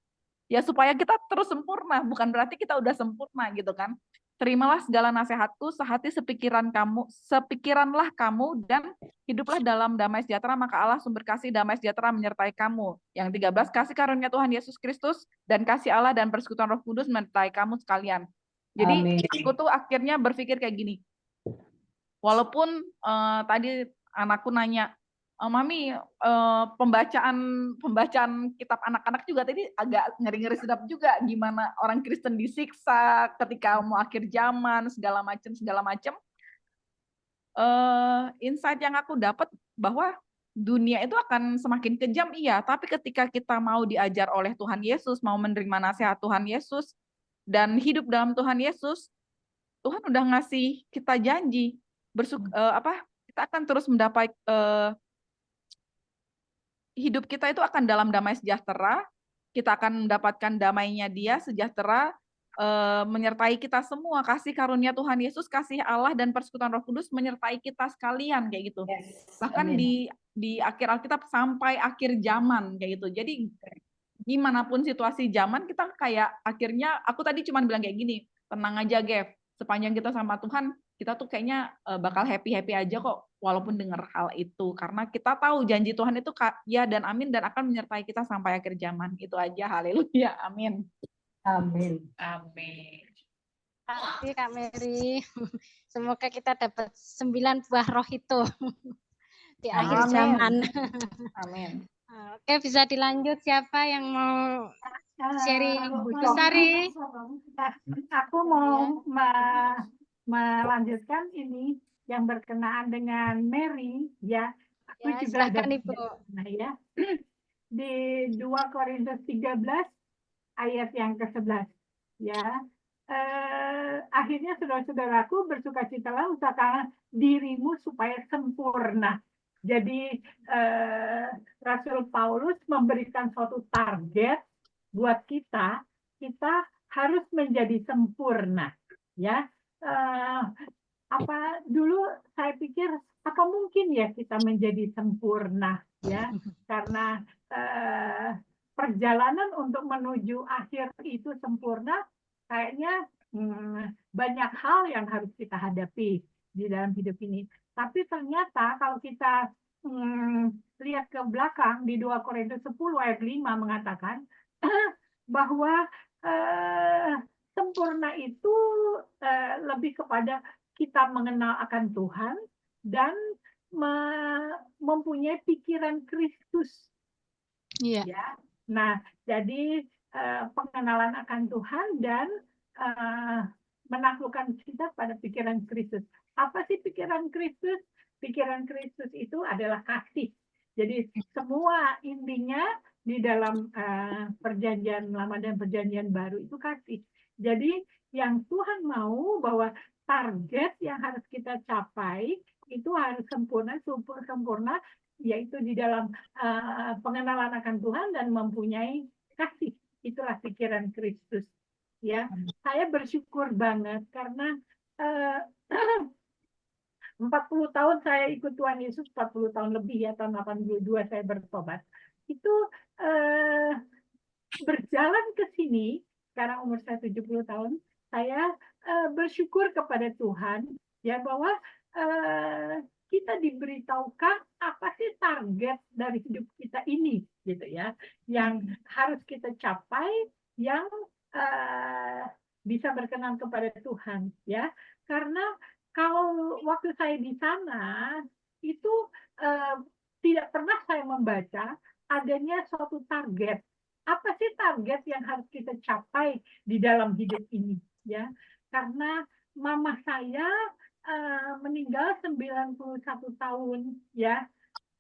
Ya supaya kita terus sempurna, bukan berarti kita udah sempurna gitu kan. Terimalah segala nasihatku, sehati sepikiranlah kamu dan hiduplah dalam damai sejahtera, maka Allah sumber kasih damai sejahtera menyertai kamu. Yang 13, kasih karunia Tuhan Yesus Kristus dan kasih Allah dan persekutuan Roh Kudus menyertai kamu sekalian. Jadi aku tuh akhirnya berpikir kayak gini. Walaupun tadi anakku nanya, Mami, pembacaan kitab anak-anak juga tadi agak ngeri-ngeri sedap juga, gimana orang Kristen disiksa ketika mau akhir zaman, segala macam. Insight yang aku dapat bahwa dunia itu akan semakin kejam, iya, tapi ketika kita mau diajar oleh Tuhan Yesus, mau menerima nasihat Tuhan Yesus, dan hidup dalam Tuhan Yesus, Tuhan udah ngasih kita janji, kita akan terus mendapat hidup kita itu akan dalam damai sejahtera, kita akan mendapatkan damainya Dia, sejahtera, menyertai kita semua, kasih karunia Tuhan Yesus, kasih Allah dan persekutuan Roh Kudus menyertai kita sekalian kayak gitu. Bahkan di akhir Alkitab sampai akhir zaman kayak gitu. Jadi gimana pun situasi zaman, kita kayak akhirnya, aku tadi cuma bilang kayak gini, tenang aja Gev, sepanjang kita sama Tuhan, kita tuh kayaknya bakal happy-happy aja kok, walaupun dengar hal itu, karena kita tahu janji Tuhan itu ya dan amin, dan akan menyertai kita sampai akhir zaman. Itu aja, haleluya, amin.
Amin.
Amin.
Terima kasih Kak Mary. Semoga kita dapat 9 buah roh itu di akhir zaman.
Amin.
Oke, bisa dilanjut, siapa yang mau sharing? Bu Sari.
Aku mau melanjutkan ini yang berkenaan dengan Mary, ya. Aku
Ya,
juga ada
silakan, Ibu.
nah, ya. Di 2 Korintus 13 ayat yang ke-11, ya. Akhirnya saudara-saudaraku, bersukacitalah, usahakan dirimu supaya sempurna. Jadi Rasul Paulus memberikan suatu target buat kita harus menjadi sempurna, ya. Dulu saya pikir apa mungkin ya kita menjadi sempurna, ya, karena perjalanan untuk menuju akhir itu sempurna kayaknya banyak hal yang harus kita hadapi di dalam hidup ini. Tapi ternyata kalau kita lihat ke belakang di 2 Korintus 10 ayat 5 mengatakan bahwa sempurna itu lebih kepada kita mengenal akan Tuhan dan mempunyai pikiran Kristus.
Iya.
Ya. Nah, jadi pengenalan akan Tuhan dan menaklukkan kita pada pikiran Kristus. Apa sih pikiran Kristus? Pikiran Kristus itu adalah kasih. Jadi semua intinya di dalam perjanjian lama dan perjanjian baru itu kasih. Jadi yang Tuhan mau bahwa target yang harus kita capai itu harus sempurna, yaitu di dalam pengenalan akan Tuhan dan mempunyai kasih. Itulah pikiran Kristus. Ya, saya bersyukur banget karena 40 tahun saya ikut Tuhan Yesus, 40 tahun lebih ya, tahun 82 saya bertobat. Itu berjalan ke sini, sekarang umur saya 70 tahun, saya bersyukur kepada Tuhan ya bahwa kita diberitahukan apa sih target dari hidup kita ini, gitu ya, yang harus kita capai, yang bisa berkenan kepada Tuhan, ya. Karena kalau waktu saya di sana itu tidak pernah saya membaca adanya suatu target. Apa sih target yang harus kita capai di dalam hidup ini, ya? Karena mama saya meninggal 91 tahun, ya.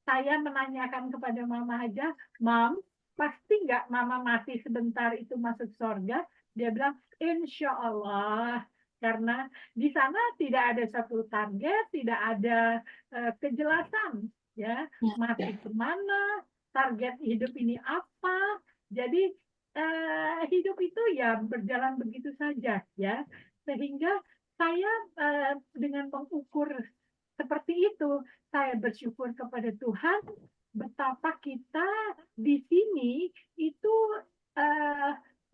Saya menanyakan kepada mama aja, Mam, pasti nggak mama mati sebentar itu masuk surga? Dia bilang, insya Allah. Karena di sana tidak ada satu target, tidak ada kejelasan, ya, mati kemana, target hidup ini apa. Jadi hidup itu ya berjalan begitu saja, ya. Sehingga saya dengan mengukur seperti itu, saya bersyukur kepada Tuhan betapa kita di sini itu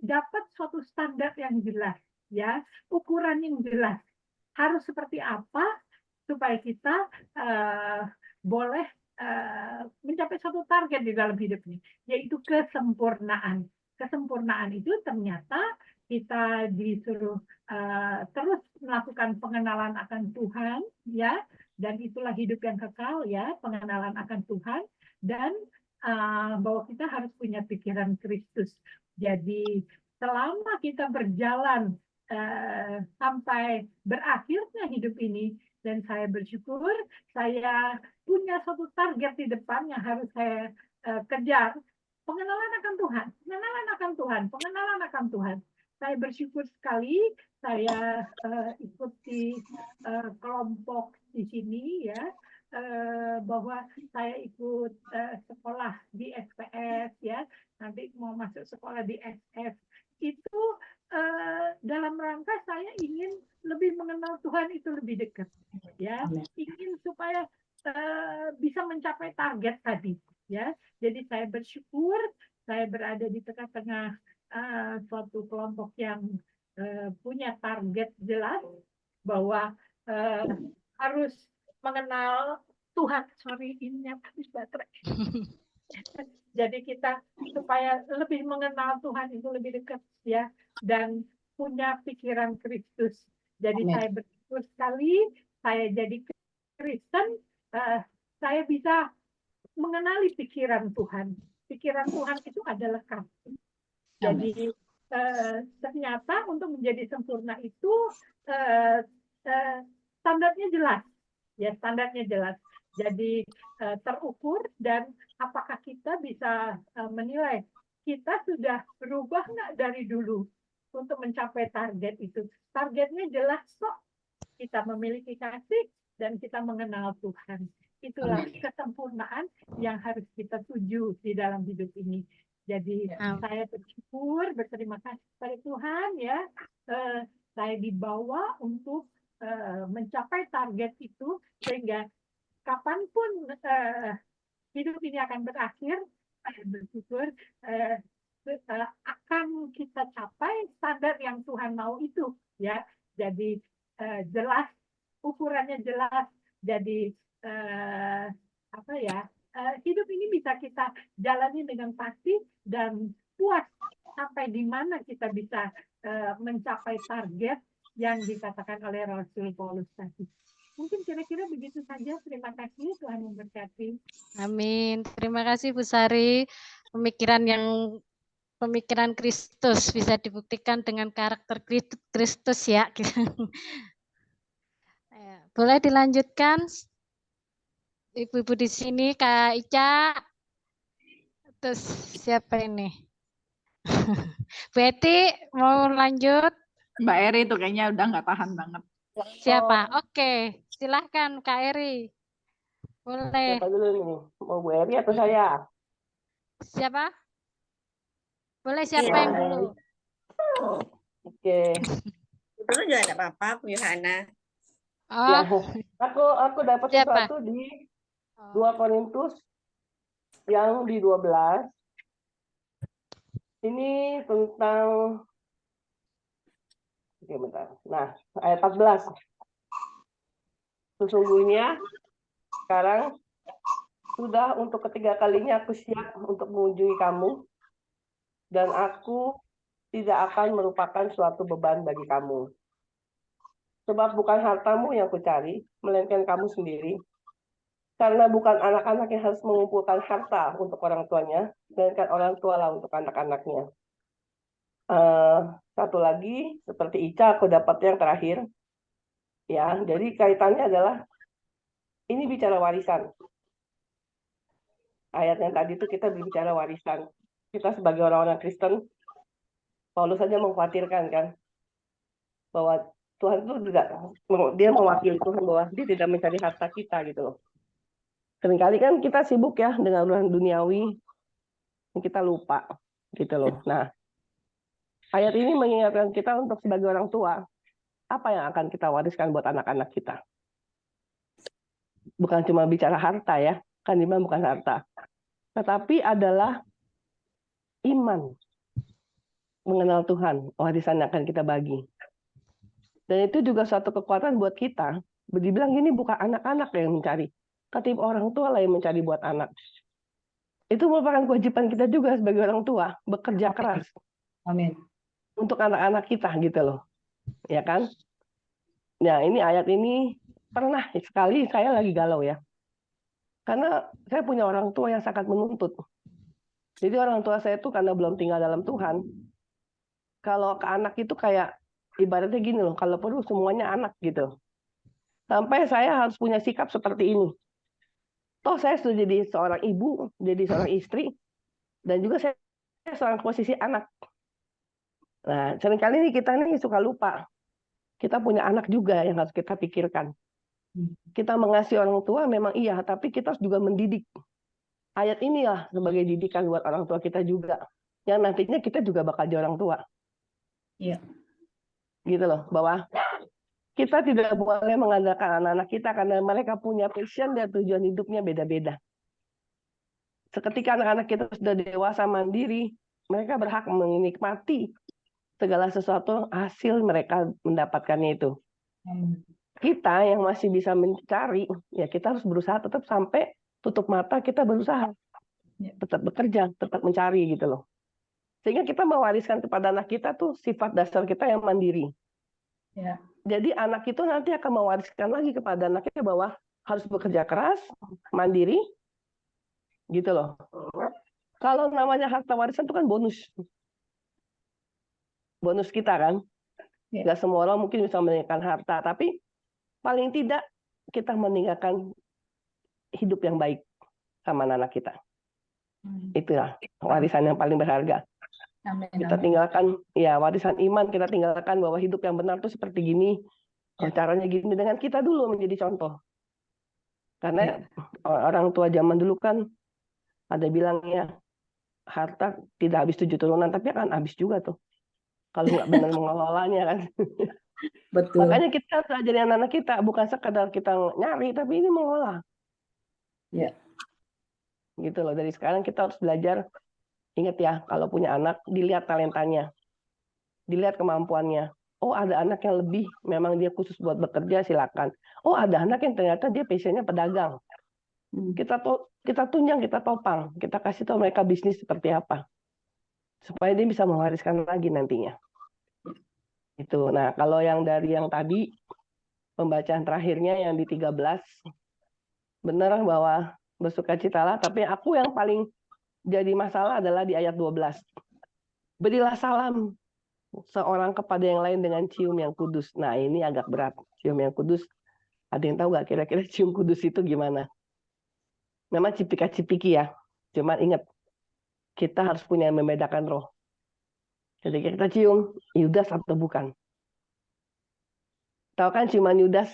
dapat suatu standar yang jelas, ya, ukuran yang jelas. Harus seperti apa supaya kita boleh mencapai satu target di dalam hidup ini, yaitu kesempurnaan. Kesempurnaan itu ternyata kita disuruh terus melakukan pengenalan akan Tuhan, ya, dan itulah hidup yang kekal, ya, pengenalan akan Tuhan, dan bahwa kita harus punya pikiran Kristus. Jadi selama kita berjalan sampai berakhirnya hidup ini, dan saya bersyukur saya punya suatu target di depan yang harus saya kejar, pengenalan akan Tuhan, pengenalan akan Tuhan, pengenalan akan Tuhan. Saya bersyukur sekali saya ikuti kelompok di sini, ya, bahwa saya ikut sekolah di SPS, ya, nanti mau masuk sekolah di SF. Itu dalam rangka saya ingin lebih mengenal Tuhan itu lebih dekat, ya, ingin supaya bisa mencapai target tadi, ya. Jadi saya bersyukur saya berada di tengah-tengah suatu kelompok yang punya target jelas bahwa harus mengenal Tuhan. Sorry, ini habis baterai. Jadi kita supaya lebih mengenal Tuhan itu lebih dekat, ya, dan punya pikiran Kristus. Jadi saya bersyukur sekali saya jadi Kristen, saya bisa mengenali pikiran Tuhan. Pikiran Tuhan itu adalah kasih. Jadi ternyata untuk menjadi sempurna itu standarnya jelas, ya, standarnya jelas. Jadi terukur, dan apakah kita bisa menilai kita sudah berubah nggak dari dulu untuk mencapai target itu. Targetnya jelas kok, kita memiliki kasih dan kita mengenal Tuhan. Itulah kesempurnaan yang harus kita tuju di dalam hidup ini. Jadi saya bersyukur, berterima kasih kepada Tuhan, ya, saya dibawa untuk mencapai target itu, sehingga kapanpun hidup ini akan berakhir, saya bersyukur akan kita capai standar yang Tuhan mau itu, ya. Jadi jelas, ukurannya jelas. Jadi apa ya? Hidup ini bisa kita jalani dengan pasti dan puas sampai di mana kita bisa mencapai target yang dikatakan oleh Rasul Paulus tadi. Mungkin kira-kira begitu saja. Terima kasih, Tuhan memberkati.
Amin. Terima kasih Bu Sari. Pemikiran Kristus bisa dibuktikan dengan karakter Kristus, ya. Boleh dilanjutkan? Ibu-ibu di sini, Kak Ica. Terus siapa ini? Betty mau lanjut?
Mbak Eri itu kayaknya udah nggak tahan banget.
Siapa? Oke, silahkan Kak Eri. Boleh.
Siapa dulu nih? Mau Bu Eri atau saya?
Siapa? Boleh siapa yang dulu?
Oke.
Itu juga ada apa-apa, Bu Yohana.
Oh.
Ya, aku dapat sesuatu di 2 Korintus yang di 12. Ini tentang, oke, bentar. Nah, ayat 14. Sesungguhnya Sekarang sudah untuk ketiga kalinya aku siap untuk mengunjungi kamu, dan aku tidak akan merupakan suatu beban bagi kamu. Sebab bukan hartamu yang kucari, melainkan kamu sendiri. Karena bukan anak-anak yang harus mengumpulkan harta untuk orang tuanya, melainkan orang tua lah untuk anak-anaknya. Satu lagi, seperti Ica, aku dapat yang terakhir. Ya, jadi kaitannya adalah ini bicara warisan. Ayat yang tadi itu kita berbicara warisan. Kita sebagai orang-orang Kristen, Paulus saja mengkhawatirkan kan, bahwa Tuhan itu tidak, dia mewakili Tuhan bahwa dia tidak mencari harta kita gitu loh. Seringkali kan kita sibuk ya dengan urusan duniawi, kita lupa gitu loh. Nah, ayat ini mengingatkan kita untuk sebagai orang tua, apa yang akan kita wariskan buat anak-anak kita. Bukan cuma bicara harta ya, kan iman bukan harta. Tetapi adalah iman, mengenal Tuhan, warisan yang akan kita bagi. Dan itu juga suatu kekuatan buat kita. Dibilang gini, bukan anak-anak yang mencari, tapi orang tua lah yang mencari buat anak. Itu merupakan kewajiban kita juga sebagai orang tua, bekerja keras.
Amin.
Untuk anak-anak kita gitu loh. Ya kan? Nah, ini ayat ini pernah sekali saya lagi galau ya. Karena saya punya orang tua yang sangat menuntut. Jadi orang tua saya itu karena belum tinggal dalam Tuhan, kalau ke anak itu kayak ibaratnya gini loh, kalau perlu semuanya anak gitu. Sampai saya harus punya sikap seperti ini. Toh saya sudah jadi seorang ibu, jadi seorang istri, dan juga saya seorang posisi anak. Nah, seringkali ini kita nih suka lupa. Kita punya anak juga yang harus kita pikirkan. Kita mengasihi orang tua memang iya, tapi kita harus juga mendidik. Ayat inilah sebagai didikan buat orang tua kita juga. Yang nantinya kita juga bakal jadi orang tua.
Iya.
Gitu loh, bahwa kita tidak boleh mengandalkan anak-anak kita karena mereka punya passion dan tujuan hidupnya beda-beda. Seketika anak-anak kita sudah dewasa mandiri, mereka berhak menikmati segala sesuatu hasil mereka mendapatkannya itu. Kita yang masih bisa mencari, ya kita harus berusaha tetap sampai tutup mata, kita berusaha. Tetap bekerja, tetap mencari gitu loh. Sehingga kita mewariskan kepada anak kita tuh sifat dasar kita yang mandiri.
Ya.
Jadi anak itu nanti akan mewariskan lagi kepada anaknya bahwa harus bekerja keras, mandiri, gitu loh. Kalau namanya harta warisan itu kan bonus. Bonus kita kan. Nggak semua orang mungkin bisa meninggalkan harta, tapi paling tidak kita meninggalkan hidup yang baik sama anak kita. Itulah warisan yang paling berharga.
Amin,
Kita
amin.
tinggalkan, ya warisan iman, kita tinggalkan bahwa hidup yang benar itu seperti gini, caranya gini, dengan kita dulu menjadi contoh. Karena orang tua zaman dulu kan ada bilangnya, harta tidak habis 7 turunan, tapi akan habis juga tuh. Kalau nggak benar mengelolanya kan.
Betul.
Makanya kita harus ajarin anak-anak kita, bukan sekadar kita nyari, tapi ini mengolah.
Ya.
Gitu loh, dari sekarang kita harus belajar. Ingat ya, kalau punya anak, dilihat talentanya, dilihat kemampuannya. Oh, ada anak yang lebih, memang dia khusus buat bekerja, silakan. Oh, ada anak yang ternyata dia passionnya pedagang. Kita tunjang, kita topang, kita kasih tahu mereka bisnis seperti apa, supaya dia bisa mewariskan lagi nantinya. Itu. Nah, kalau yang dari yang tadi, pembacaan terakhirnya yang di 13, benar bahwa bersukacitalah, tapi aku yang paling jadi masalah adalah di ayat 12. Berilah salam seorang kepada yang lain dengan cium yang kudus. Nah, ini agak berat. Cium yang kudus, ada yang tahu nggak kira-kira cium kudus itu gimana? Memang cipika-cipiki ya. Cuma ingat, kita harus punya yang membedakan roh. Ketika kita cium, Yudas atau bukan. Tahu kan ciuman Yudas?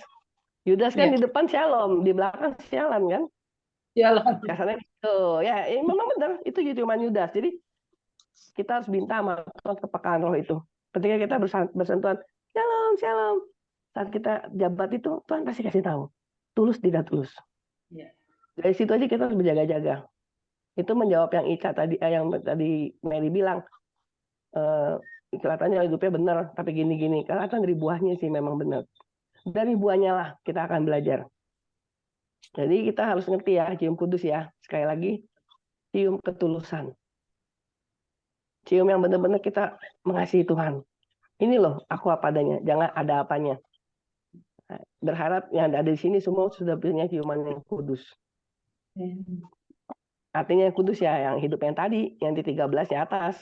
Yudas kan di depan shalom, di belakang sialan kan?
Sialan.
Kasarnya gitu. Ya, memang benar. Itu ciuman Yudas. Jadi, kita harus minta sama Tuhan kepekaan roh itu. Ketika kita bersentuhan, shalom, shalom. Saat kita jabat itu, Tuhan pasti kasih tahu. Tulus, tidak tulus.
Ya.
Dari situ aja kita harus berjaga-jaga. Itu menjawab yang Ica tadi, yang tadi Mary bilang. Kelihatannya hidupnya benar, tapi gini-gini. Kelihatan dari buahnya sih memang benar. Dari buahnya lah kita akan belajar. Jadi kita harus ngerti ya, cium kudus ya. Sekali lagi, cium ketulusan. Cium yang benar-benar kita mengasihi Tuhan. Ini loh, aku apa adanya, jangan ada apanya. Berharap yang ada di sini semua sudah punya ciuman yang kudus. Artinya yang kudus ya, yang hidup yang tadi, yang di 13 di atas.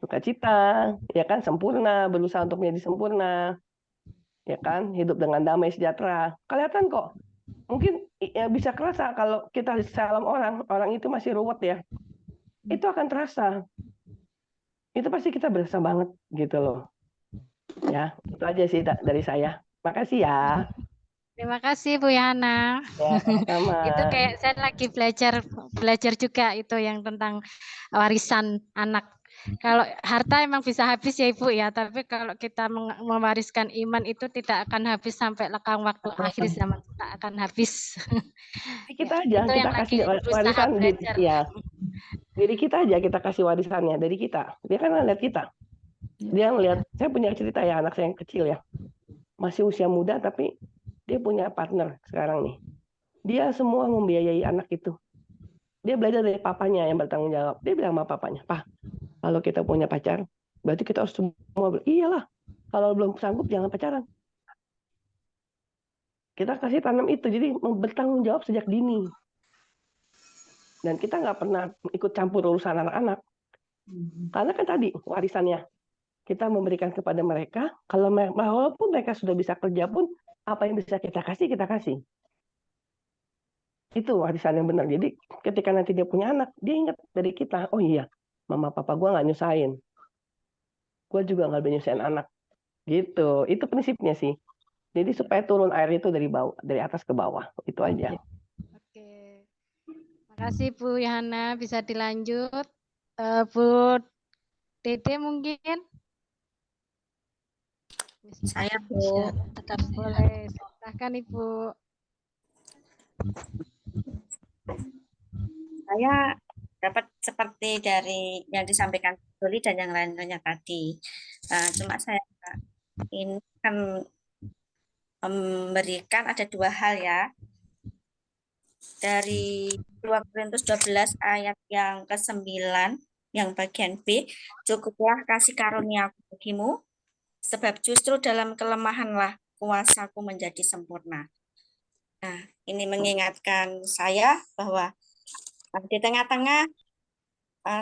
Sukacita, ya kan, sempurna, berusaha untuk menjadi sempurna. Ya kan, hidup dengan damai sejahtera. Kelihatan kok. Mungkin ya bisa kerasa kalau kita salam orang itu masih ruwet ya. Itu akan terasa. Itu pasti kita berasa banget gitu loh. Ya, itu aja sih dari saya. Makasih ya.
Terima kasih Bu Yana.
Ya, sama-sama.
Itu kayak saya lagi belajar juga itu yang tentang warisan anak. Kalau harta emang bisa habis ya Ibu ya, tapi kalau kita mewariskan iman itu tidak akan habis sampai lekang waktu akhir zaman, tidak akan habis.
Kita
Ya,
aja
itu
kita
yang
kasih
lagi berusaha
warisan
belajar.
ya. Diri kita aja kita kasih warisannya dari kita. Dia kan ngeliat kita. Dia ngeliat, saya punya cerita ya, anak saya yang kecil ya. Masih usia muda tapi dia punya partner sekarang nih. Dia semua membiayai anak itu. Dia belajar dari papanya yang bertanggung jawab. Dia bilang sama papanya, "Pak, kalau kita punya pacar, berarti kita harus semua." Iyalah, kalau belum sanggup jangan pacaran. Kita kasih tanam itu, jadi bertanggung jawab sejak dini. Dan kita nggak pernah ikut campur urusan anak-anak. Karena kan tadi warisannya, kita memberikan kepada mereka, kalau walaupun mereka sudah bisa kerja pun, apa yang bisa kita kasih, kita kasih. Itu warisan yang benar. Jadi ketika nanti dia punya anak, dia ingat dari kita, oh iya, mama papa gue nggak nyusahin. Gue juga nggak nyusahin anak. Gitu. Itu prinsipnya sih. Jadi supaya turun air itu dari bawah, dari atas ke bawah. Itu aja.
Oke. Makasih Bu Yana, bisa dilanjut. Bu Dede mungkin?
Saya Bu.
Tetap boleh. Silahkan Ibu.
Saya dapat seperti dari yang disampaikan Doli dan yang lain-lainnya tadi. Cuma saya ini kan memberikan ada dua hal ya. Dari 2 Korintus 12 ayat yang ke-9, yang bagian B, cukuplah kasih karunia bagimu, sebab justru dalam kelemahanlah kuasaku menjadi sempurna. Nah, ini mengingatkan saya bahwa di tengah-tengah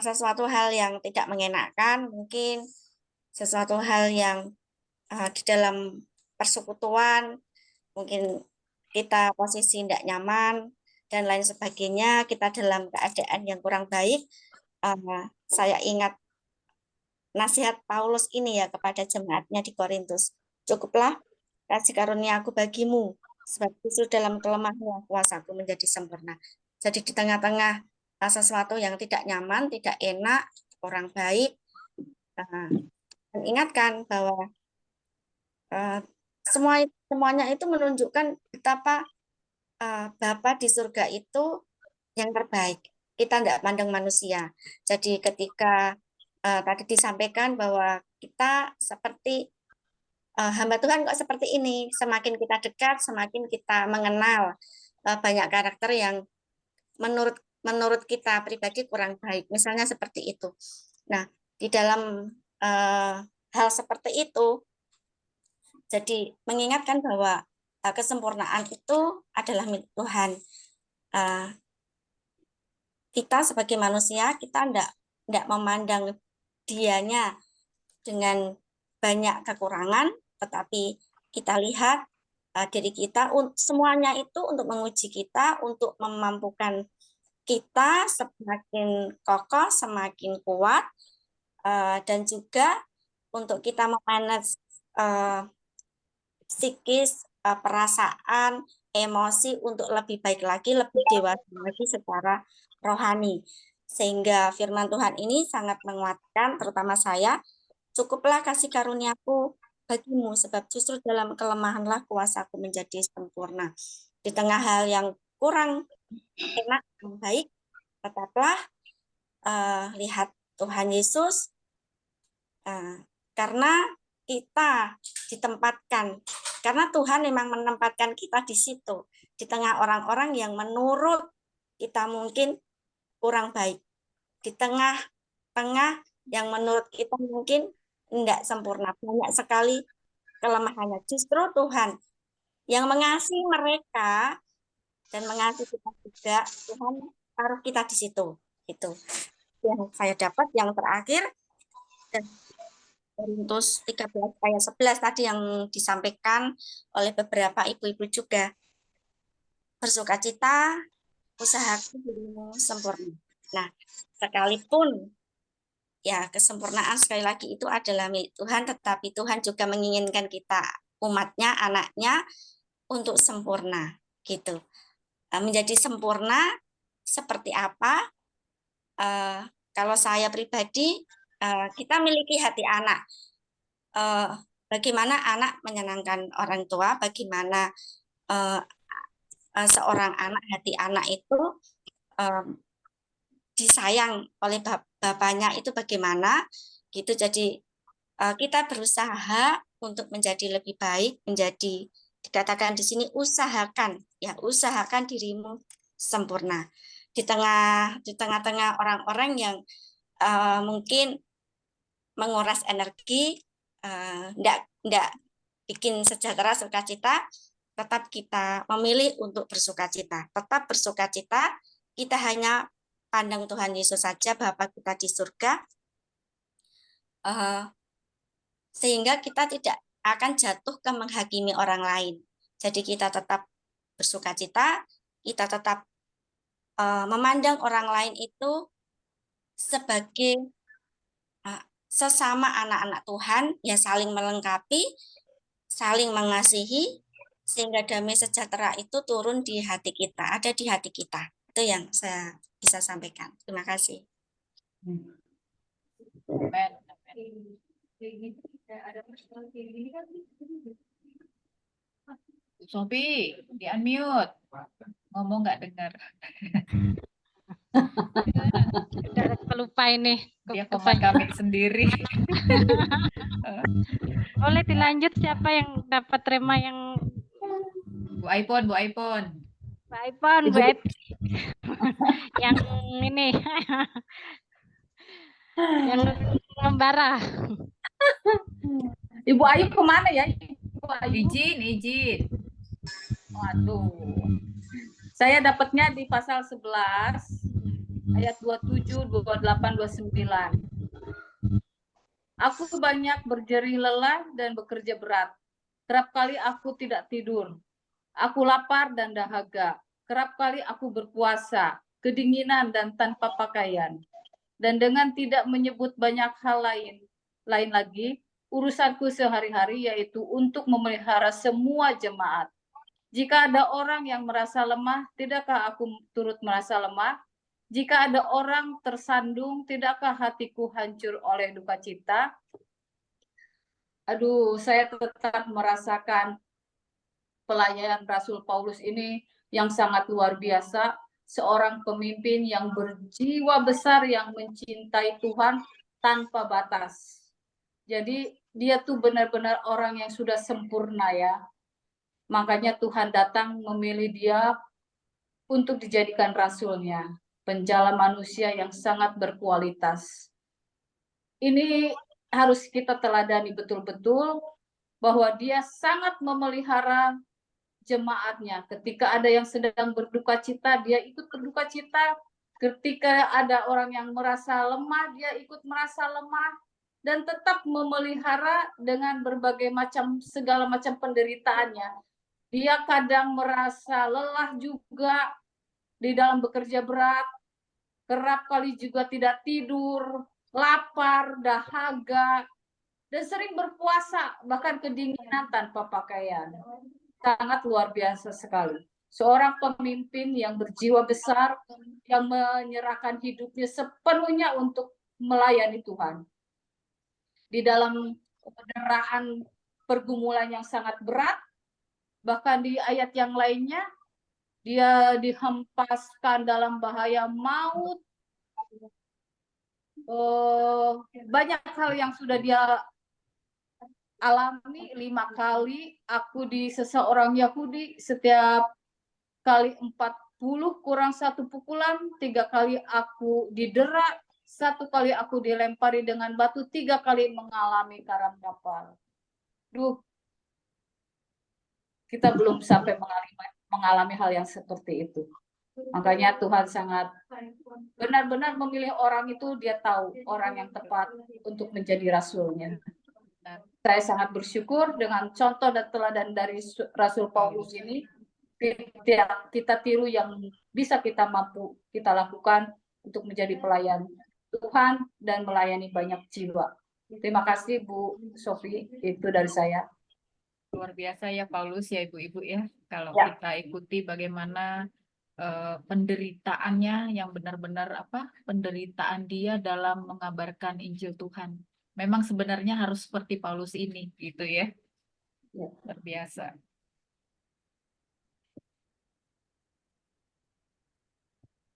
sesuatu hal yang tidak mengenakan, mungkin sesuatu hal yang di dalam persekutuan, mungkin kita posisi tidak nyaman, dan lain sebagainya, kita dalam keadaan yang kurang baik, saya ingat nasihat Paulus ini ya kepada jemaatnya di Korintus. Cukuplah kasih karunia aku bagimu, sebab justru dalam kelemahan kuasaku menjadi sempurna. Jadi di tengah-tengah sesuatu yang tidak nyaman, tidak enak, orang baik, dan ingatkan bahwa semuanya itu menunjukkan betapa Bapa di surga itu yang terbaik. Kita tidak pandang manusia. Jadi ketika tadi disampaikan bahwa kita seperti hamba Tuhan kok seperti ini, semakin kita dekat, semakin kita mengenal banyak karakter yang menurut kita pribadi kurang baik. Misalnya seperti itu. Nah, di dalam hal seperti itu, jadi mengingatkan bahwa kesempurnaan itu adalah milik Tuhan. Kita sebagai manusia, kita tidak memandang dianya dengan banyak kekurangan, tetapi kita lihat diri kita, semuanya itu untuk menguji kita, untuk memampukan kita semakin kokoh, semakin kuat, dan juga untuk kita memanage psikis, perasaan, emosi untuk lebih baik lagi, lebih dewasa lagi secara rohani. Sehingga firman Tuhan ini sangat menguatkan, terutama saya, cukuplah kasih karuniaku bagimu, sebab justru dalam kelemahanlah kuasaku menjadi sempurna. Di tengah hal yang kurang enak dan baik, tetaplah lihat Tuhan Yesus, karena kita ditempatkan. Karena Tuhan memang menempatkan kita di situ, di tengah orang-orang yang menurut kita mungkin kurang baik, di tengah-tengah yang menurut kita mungkin tidak sempurna, banyak sekali kelemahannya. Justru Tuhan yang mengasihi mereka dan mengasihi kita juga, Tuhan taruh kita di situ. Itu yang saya dapat. Yang terakhir, dan Korintus 13 ayat 11 tadi yang disampaikan oleh beberapa ibu-ibu juga. Bersukacita, usahakan dirimu sempurna. Nah, sekalipun ya kesempurnaan sekali lagi itu adalah milik Tuhan, tetapi Tuhan juga menginginkan kita, umatnya, anaknya, untuk sempurna. Gitu. Menjadi sempurna seperti apa? Kalau saya pribadi, kita miliki hati anak. Bagaimana anak menyenangkan orang tua, bagaimana seorang anak, hati anak itu disayang oleh bapaknya itu bagaimana, gitu. Jadi kita berusaha untuk menjadi lebih baik, menjadi, dikatakan di sini usahakan, ya usahakan dirimu sempurna. Di tengah-tengah orang-orang yang mungkin menguras energi, enggak bikin sejahtera, sukacita, tetap kita memilih untuk bersukacita. Tetap bersukacita, kita hanya pandang Tuhan Yesus saja, Bapa kita di surga, sehingga kita tidak akan jatuh ke menghakimi orang lain. Jadi kita tetap bersukacita, kita tetap memandang orang lain itu sebagai sesama anak-anak Tuhan, ya saling melengkapi, saling mengasihi, sehingga damai sejahtera itu turun di hati kita, ada di hati kita. Itu yang saya bisa sampaikan. Terima kasih.
Amen. Sophie, di unmute. Ngomong nggak dengar.
Udah kelupa ini.
Dia komit sendiri.
Boleh dilanjut, siapa yang dapat tema yang
Bu Aipon, Bu Aipon.
Bu Aipon, Bu Aip. Yang ini. Yang membara.
Ibu Ayu kemana ya? Ibu Ayu. Izin. Waduh. Saya dapatnya di pasal 11 ayat 27, 28, 29. Aku banyak berjerih lelah dan bekerja berat. Kerap kali aku tidak tidur. Aku lapar dan dahaga. Kerap kali aku berpuasa, kedinginan dan tanpa pakaian. Dan dengan tidak menyebut banyak hal lain lagi, urusanku sehari-hari yaitu untuk memelihara semua jemaat. Jika ada orang yang merasa lemah, tidakkah aku turut merasa lemah? Jika ada orang tersandung, tidakkah hatiku hancur oleh duka cita? Aduh, saya tetap merasakan pelayanan Rasul Paulus ini yang sangat luar biasa. Seorang pemimpin yang berjiwa besar, yang mencintai Tuhan tanpa batas. Jadi dia tuh benar-benar orang yang sudah sempurna ya. Makanya Tuhan datang memilih dia untuk dijadikan rasulnya. Penjala manusia yang sangat berkualitas. Ini harus kita teladani betul-betul bahwa dia sangat memelihara jemaatnya. Ketika ada yang sedang berduka cita, dia ikut berduka cita. Ketika ada orang yang merasa lemah, dia ikut merasa lemah. Dan tetap memelihara dengan berbagai macam, segala macam penderitaannya. Dia kadang merasa lelah juga di dalam bekerja berat. Kerap kali juga tidak tidur, lapar, dahaga, dan sering berpuasa, bahkan kedinginan tanpa pakaian. Sangat luar biasa sekali. Seorang pemimpin yang berjiwa besar, yang menyerahkan hidupnya sepenuhnya untuk melayani Tuhan. Di dalam penderitaan pergumulan yang sangat berat, bahkan di ayat yang lainnya, dia dihempaskan dalam bahaya maut. Banyak hal yang sudah dia alami 5 kali aku di seseorang Yahudi, setiap kali 40 kurang 1 pukulan, 3 kali aku didera, 1 kali aku dilempari dengan batu, 3 kali mengalami karam kapal. Duh, kita belum sampai mengalami hal yang seperti itu. Makanya Tuhan sangat benar-benar memilih orang itu, dia tahu orang yang tepat untuk menjadi rasulnya. Saya sangat bersyukur dengan contoh dan teladan dari Rasul Paulus ini, kita tiru yang bisa kita mampu kita lakukan untuk menjadi pelayan Tuhan dan melayani banyak jiwa. Terima kasih Bu Sofi, itu dari saya.
Luar biasa ya Paulus ya Ibu-ibu ya. Kalau
Ya.
kita ikuti bagaimana penderitaannya yang benar-benar penderitaan dia dalam mengabarkan Injil Tuhan. Memang sebenarnya harus seperti Paulus ini gitu ya.
Ya.
Luar biasa.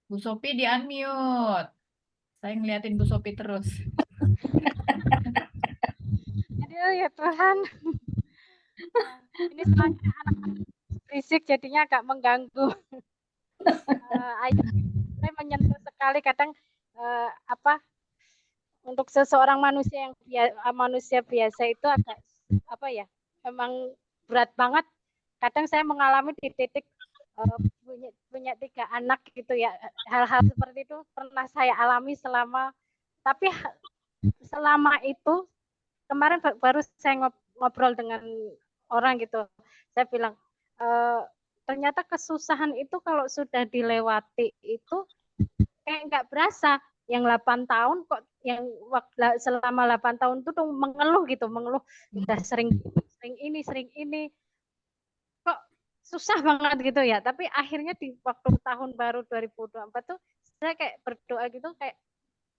Bu Sophie di unmute. Saya ngeliatin Bu Sophie terus.
Aduh ya Tuhan. Ini soalnya anak-anak berisik jadinya agak mengganggu. Ayat ini menyentuh sekali kadang untuk seseorang manusia yang manusia biasa itu agak memang berat banget. Kadang saya mengalami di titik punya 3 anak gitu ya. Hal-hal seperti itu pernah saya alami selama itu kemarin baru saya ngobrol dengan orang gitu. Saya bilang ternyata kesusahan itu kalau sudah dilewati itu kayak nggak berasa. Yang 8 tahun kok yang selama 8 tahun itu tuh mengeluh udah sering ini kok susah banget gitu ya. Tapi akhirnya di waktu tahun baru 2024 tuh saya kayak berdoa gitu kayak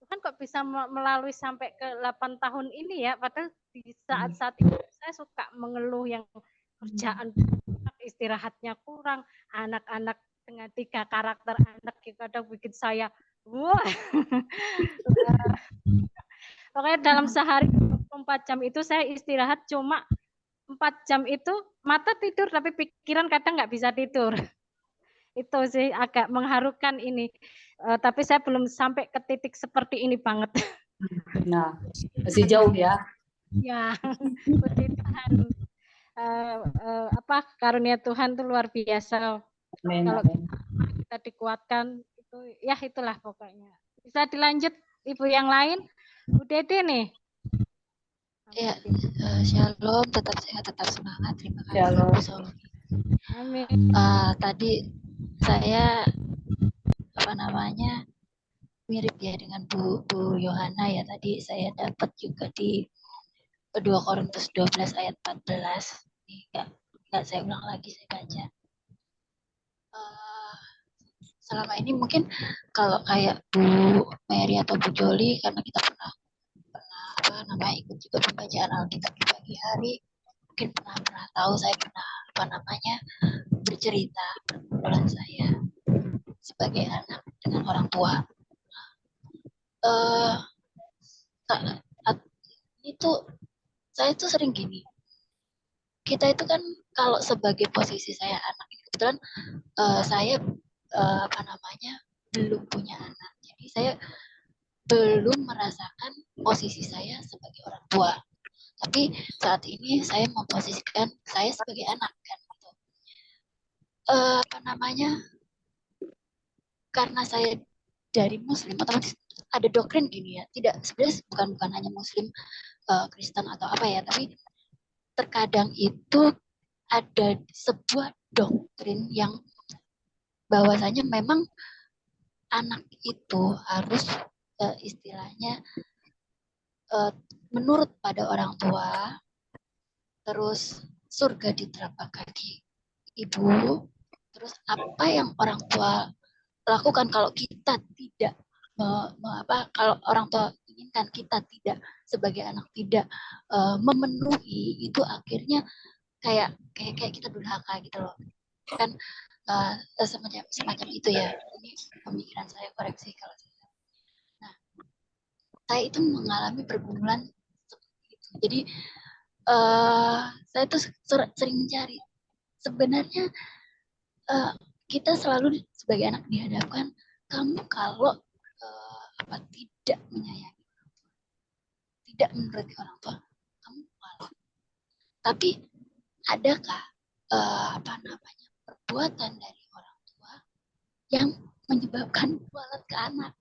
Tuhan kok bisa melalui sampai ke 8 tahun ini ya, padahal di saat-saat itu saya suka mengeluh yang kerjaan istirahatnya kurang, anak-anak dengan 3 karakter anak kadang bikin saya wah. Pokoknya dalam sehari 24 jam itu saya istirahat cuma 4 jam itu mata tidur tapi pikiran kadang nggak bisa tidur. Itu sih agak mengharukan ini. Tapi saya belum sampai ke titik seperti ini banget.
Nah, masih jauh ya.
Ya, puji Tuhan. Karunia Tuhan itu luar biasa.
Amin,
Kalau
amin.
kita dikuatkan itu ya itulah pokoknya. Bisa dilanjut Ibu yang lain. Bu Dede nih.
Ya, shalom, tetap sehat, tetap semangat. Terima kasih
Shalom.
Bu Sofi.
Amin.
Tadi saya mirip ya dengan Bu Yohana ya. Tadi saya dapat juga di 2 Korintus 12 ayat 14. Ini enggak saya ulang lagi, saya baca. Selama ini mungkin kalau kayak Bu Mary atau Bu Joli, karena kita pernah ikut juga pembacaan Alkitab di pagi hari, mungkin pernah tahu saya pernah bercerita pergumulan saya sebagai anak dengan orang tua. Saya tuh sering gini. Kita itu kan kalau sebagai posisi saya anak, kebetulan saya belum punya anak. Jadi saya belum merasakan posisi saya sebagai orang tua. Tapi saat ini saya memposisikan saya sebagai anak kan gitu. Karena saya dari Muslim, otomatis ada doktrin gini ya. Tidak, sebenarnya bukan hanya Muslim, Kristen atau apa ya, tapi terkadang itu ada sebuah doktrin yang bahwasanya memang anak itu harus istilahnya menurut pada orang tua, terus surga di telapak kaki ibu, terus apa yang orang tua lakukan kalau kita tidak kalau orang tua inginkan kita tidak sebagai anak tidak memenuhi, itu akhirnya kayak kita durhaka gitu loh kan, semacam itu ya. Ini pemikiran saya, koreksi kalau saya. Nah, saya itu mengalami pergumulan seperti itu. Jadi saya tuh sering mencari. Sebenarnya kita selalu sebagai anak dihadapkan, kamu kalau tidak menyayangi, tidak menuruti orang tua, kamu walau. Tapi adakah perbuatan dari orang tua yang menyebabkan walat ke anak?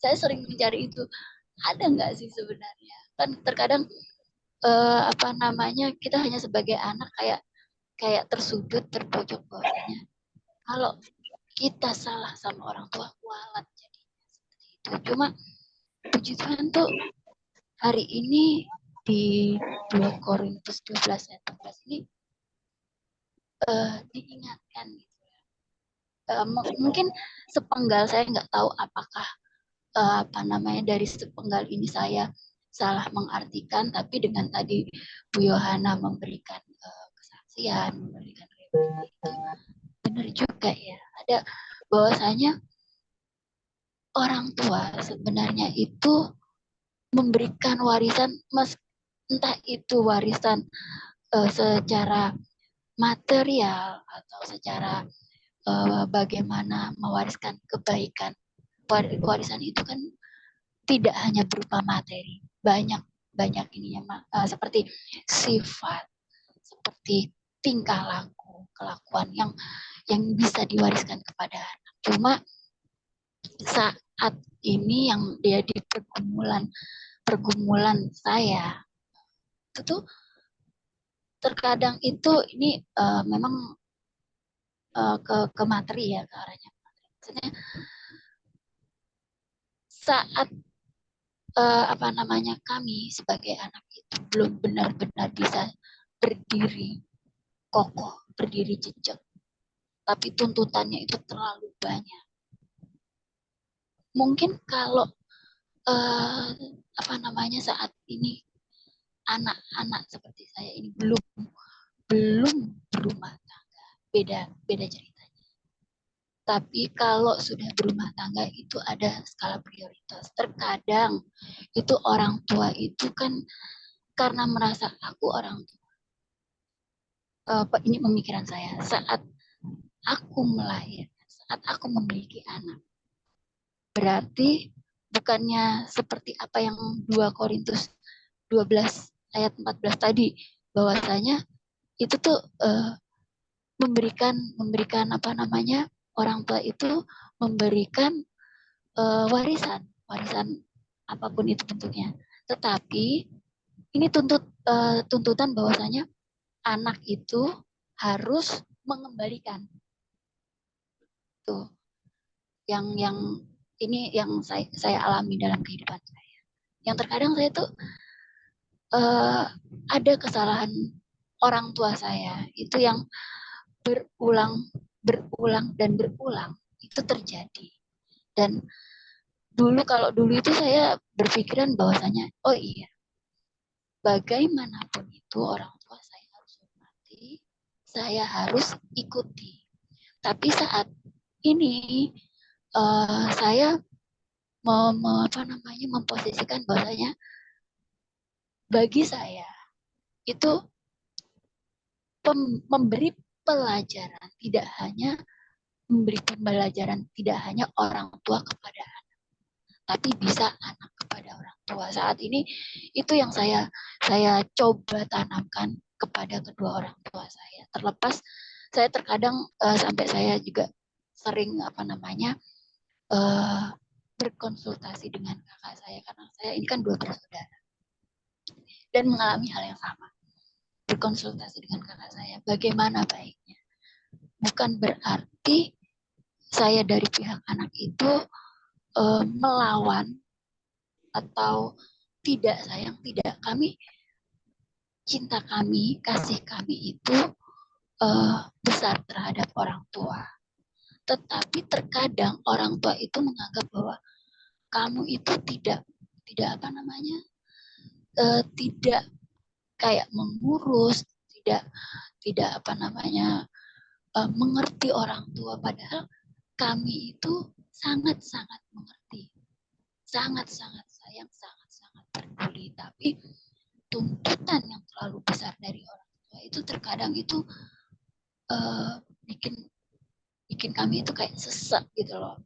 Saya sering mencari itu. Ada nggak sih sebenarnya? Kan terkadang kita hanya sebagai anak kayak tersudut, terpojok bawahnya. Kalau kita salah sama orang tua, walat jadinya seperti itu. Cuma puji Tuhan tuh hari ini di 2 Korintus 12 ayat 14 ini diingatkan gitu. Mungkin sepenggal, saya nggak tahu apakah dari sepenggal ini saya salah mengartikan, tapi dengan tadi Bu Yohana memberikan kesaksian, memberikan refleksi, itu benar juga ya. Ada bahwasanya orang tua sebenarnya itu memberikan warisan, entah itu warisan secara material atau secara bagaimana mewariskan kebaikan. Warisan itu kan tidak hanya berupa materi, banyak ininya, seperti sifat, seperti tingkah laku, kelakuan yang bisa diwariskan kepada anak. Cuma saat ini yang dia di pergumulan saya itu tuh terkadang itu ini memang ke materi ya, ke arahnya materi. Maksudnya saat kami sebagai anak itu belum benar-benar bisa berdiri kokoh, berdiri jejak, tapi tuntutannya itu terlalu banyak. Mungkin kalau saat ini anak-anak seperti saya ini belum berumah tangga, beda ceritanya. Tapi kalau sudah berumah tangga itu ada skala prioritas. Terkadang itu orang tua itu kan karena merasa aku orang tua. Ini pemikiran saya. Saat aku melahirkan, saat aku memiliki anak, berarti bukannya seperti apa yang 2 Korintus 12 ayat 14 tadi, bahwasanya itu tuh memberikan orang tua itu memberikan warisan apapun itu bentuknya. Tetapi ini tuntutan bahwasanya anak itu harus mengembalikan. Tuh. Yang ini yang saya alami dalam kehidupan saya. Yang terkadang saya tuh ada kesalahan orang tua saya itu yang berulang itu terjadi. Dan kalau dulu itu saya berpikiran bahwasanya oh iya, bagaimanapun itu orang tua saya harus hormati, saya harus ikuti. Tapi saat ini saya memposisikan bahwasanya bagi saya itu memberi pelajaran tidak hanya orang tua kepada anak, tapi bisa anak kepada orang tua. Saat ini itu yang saya coba tanamkan kepada kedua orang tua saya. Terlepas saya terkadang sampai saya juga sering berkonsultasi dengan kakak saya, karena saya ini kan 2 bersaudara dan mengalami hal yang sama. Berkonsultasi dengan kakak saya, bagaimana baiknya. Bukan berarti saya dari pihak anak itu melawan atau tidak sayang, tidak. Kami, cinta kami, kasih kami itu besar terhadap orang tua. Tetapi terkadang orang tua itu menganggap bahwa kamu itu tidak tidak kayak mengurus, tidak mengerti orang tua, padahal kami itu sangat-sangat mengerti, sangat-sangat sayang, sangat-sangat peduli. Tapi tuntutan yang terlalu besar dari orang tua itu terkadang itu bikin kami itu kayak sesek gitu loh.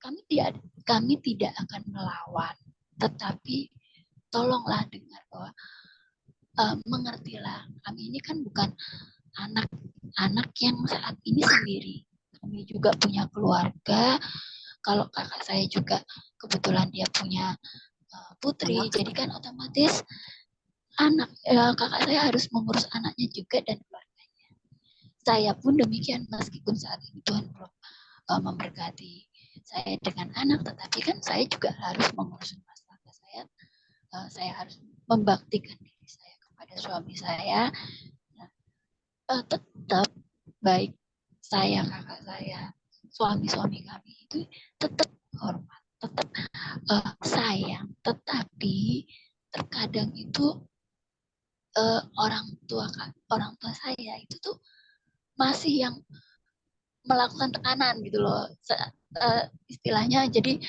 Kami tidak akan melawan, tetapi tolonglah dengar bahwa mengertilah, kami ini kan bukan anak yang saat ini sendiri. Kami juga punya keluarga. Kalau kakak saya juga kebetulan dia punya putri, jadi kan otomatis kakak saya harus mengurus anaknya juga dan keluarganya. Saya pun demikian, meskipun saat ini Tuhan belum memberkati saya dengan anak, tetapi kan saya juga harus mengurus rumah tangga saya. Saya harus membaktikan diri saya kepada suami saya. Tetap baik saya, kakak saya, suami-suami kami itu tetap hormat, tetap sayang. Tetapi terkadang itu orang tua saya itu tuh masih yang melakukan tekanan gitu loh, istilahnya. Jadi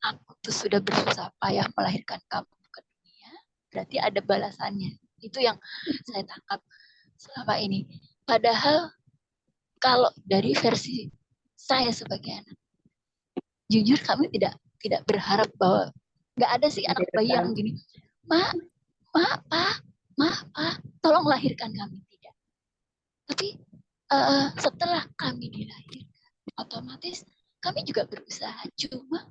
aku tuh sudah bersusah payah melahirkan kamu ke dunia, berarti ada balasannya. Itu yang saya tangkap selama ini. Padahal kalau dari versi saya sebagai anak, jujur kami tidak berharap bahwa nggak ada sih anak bayi yang gini, ma, tolong lahirkan kami, tidak. Tapi setelah kami dilahirkan, otomatis kami juga berusaha. Cuma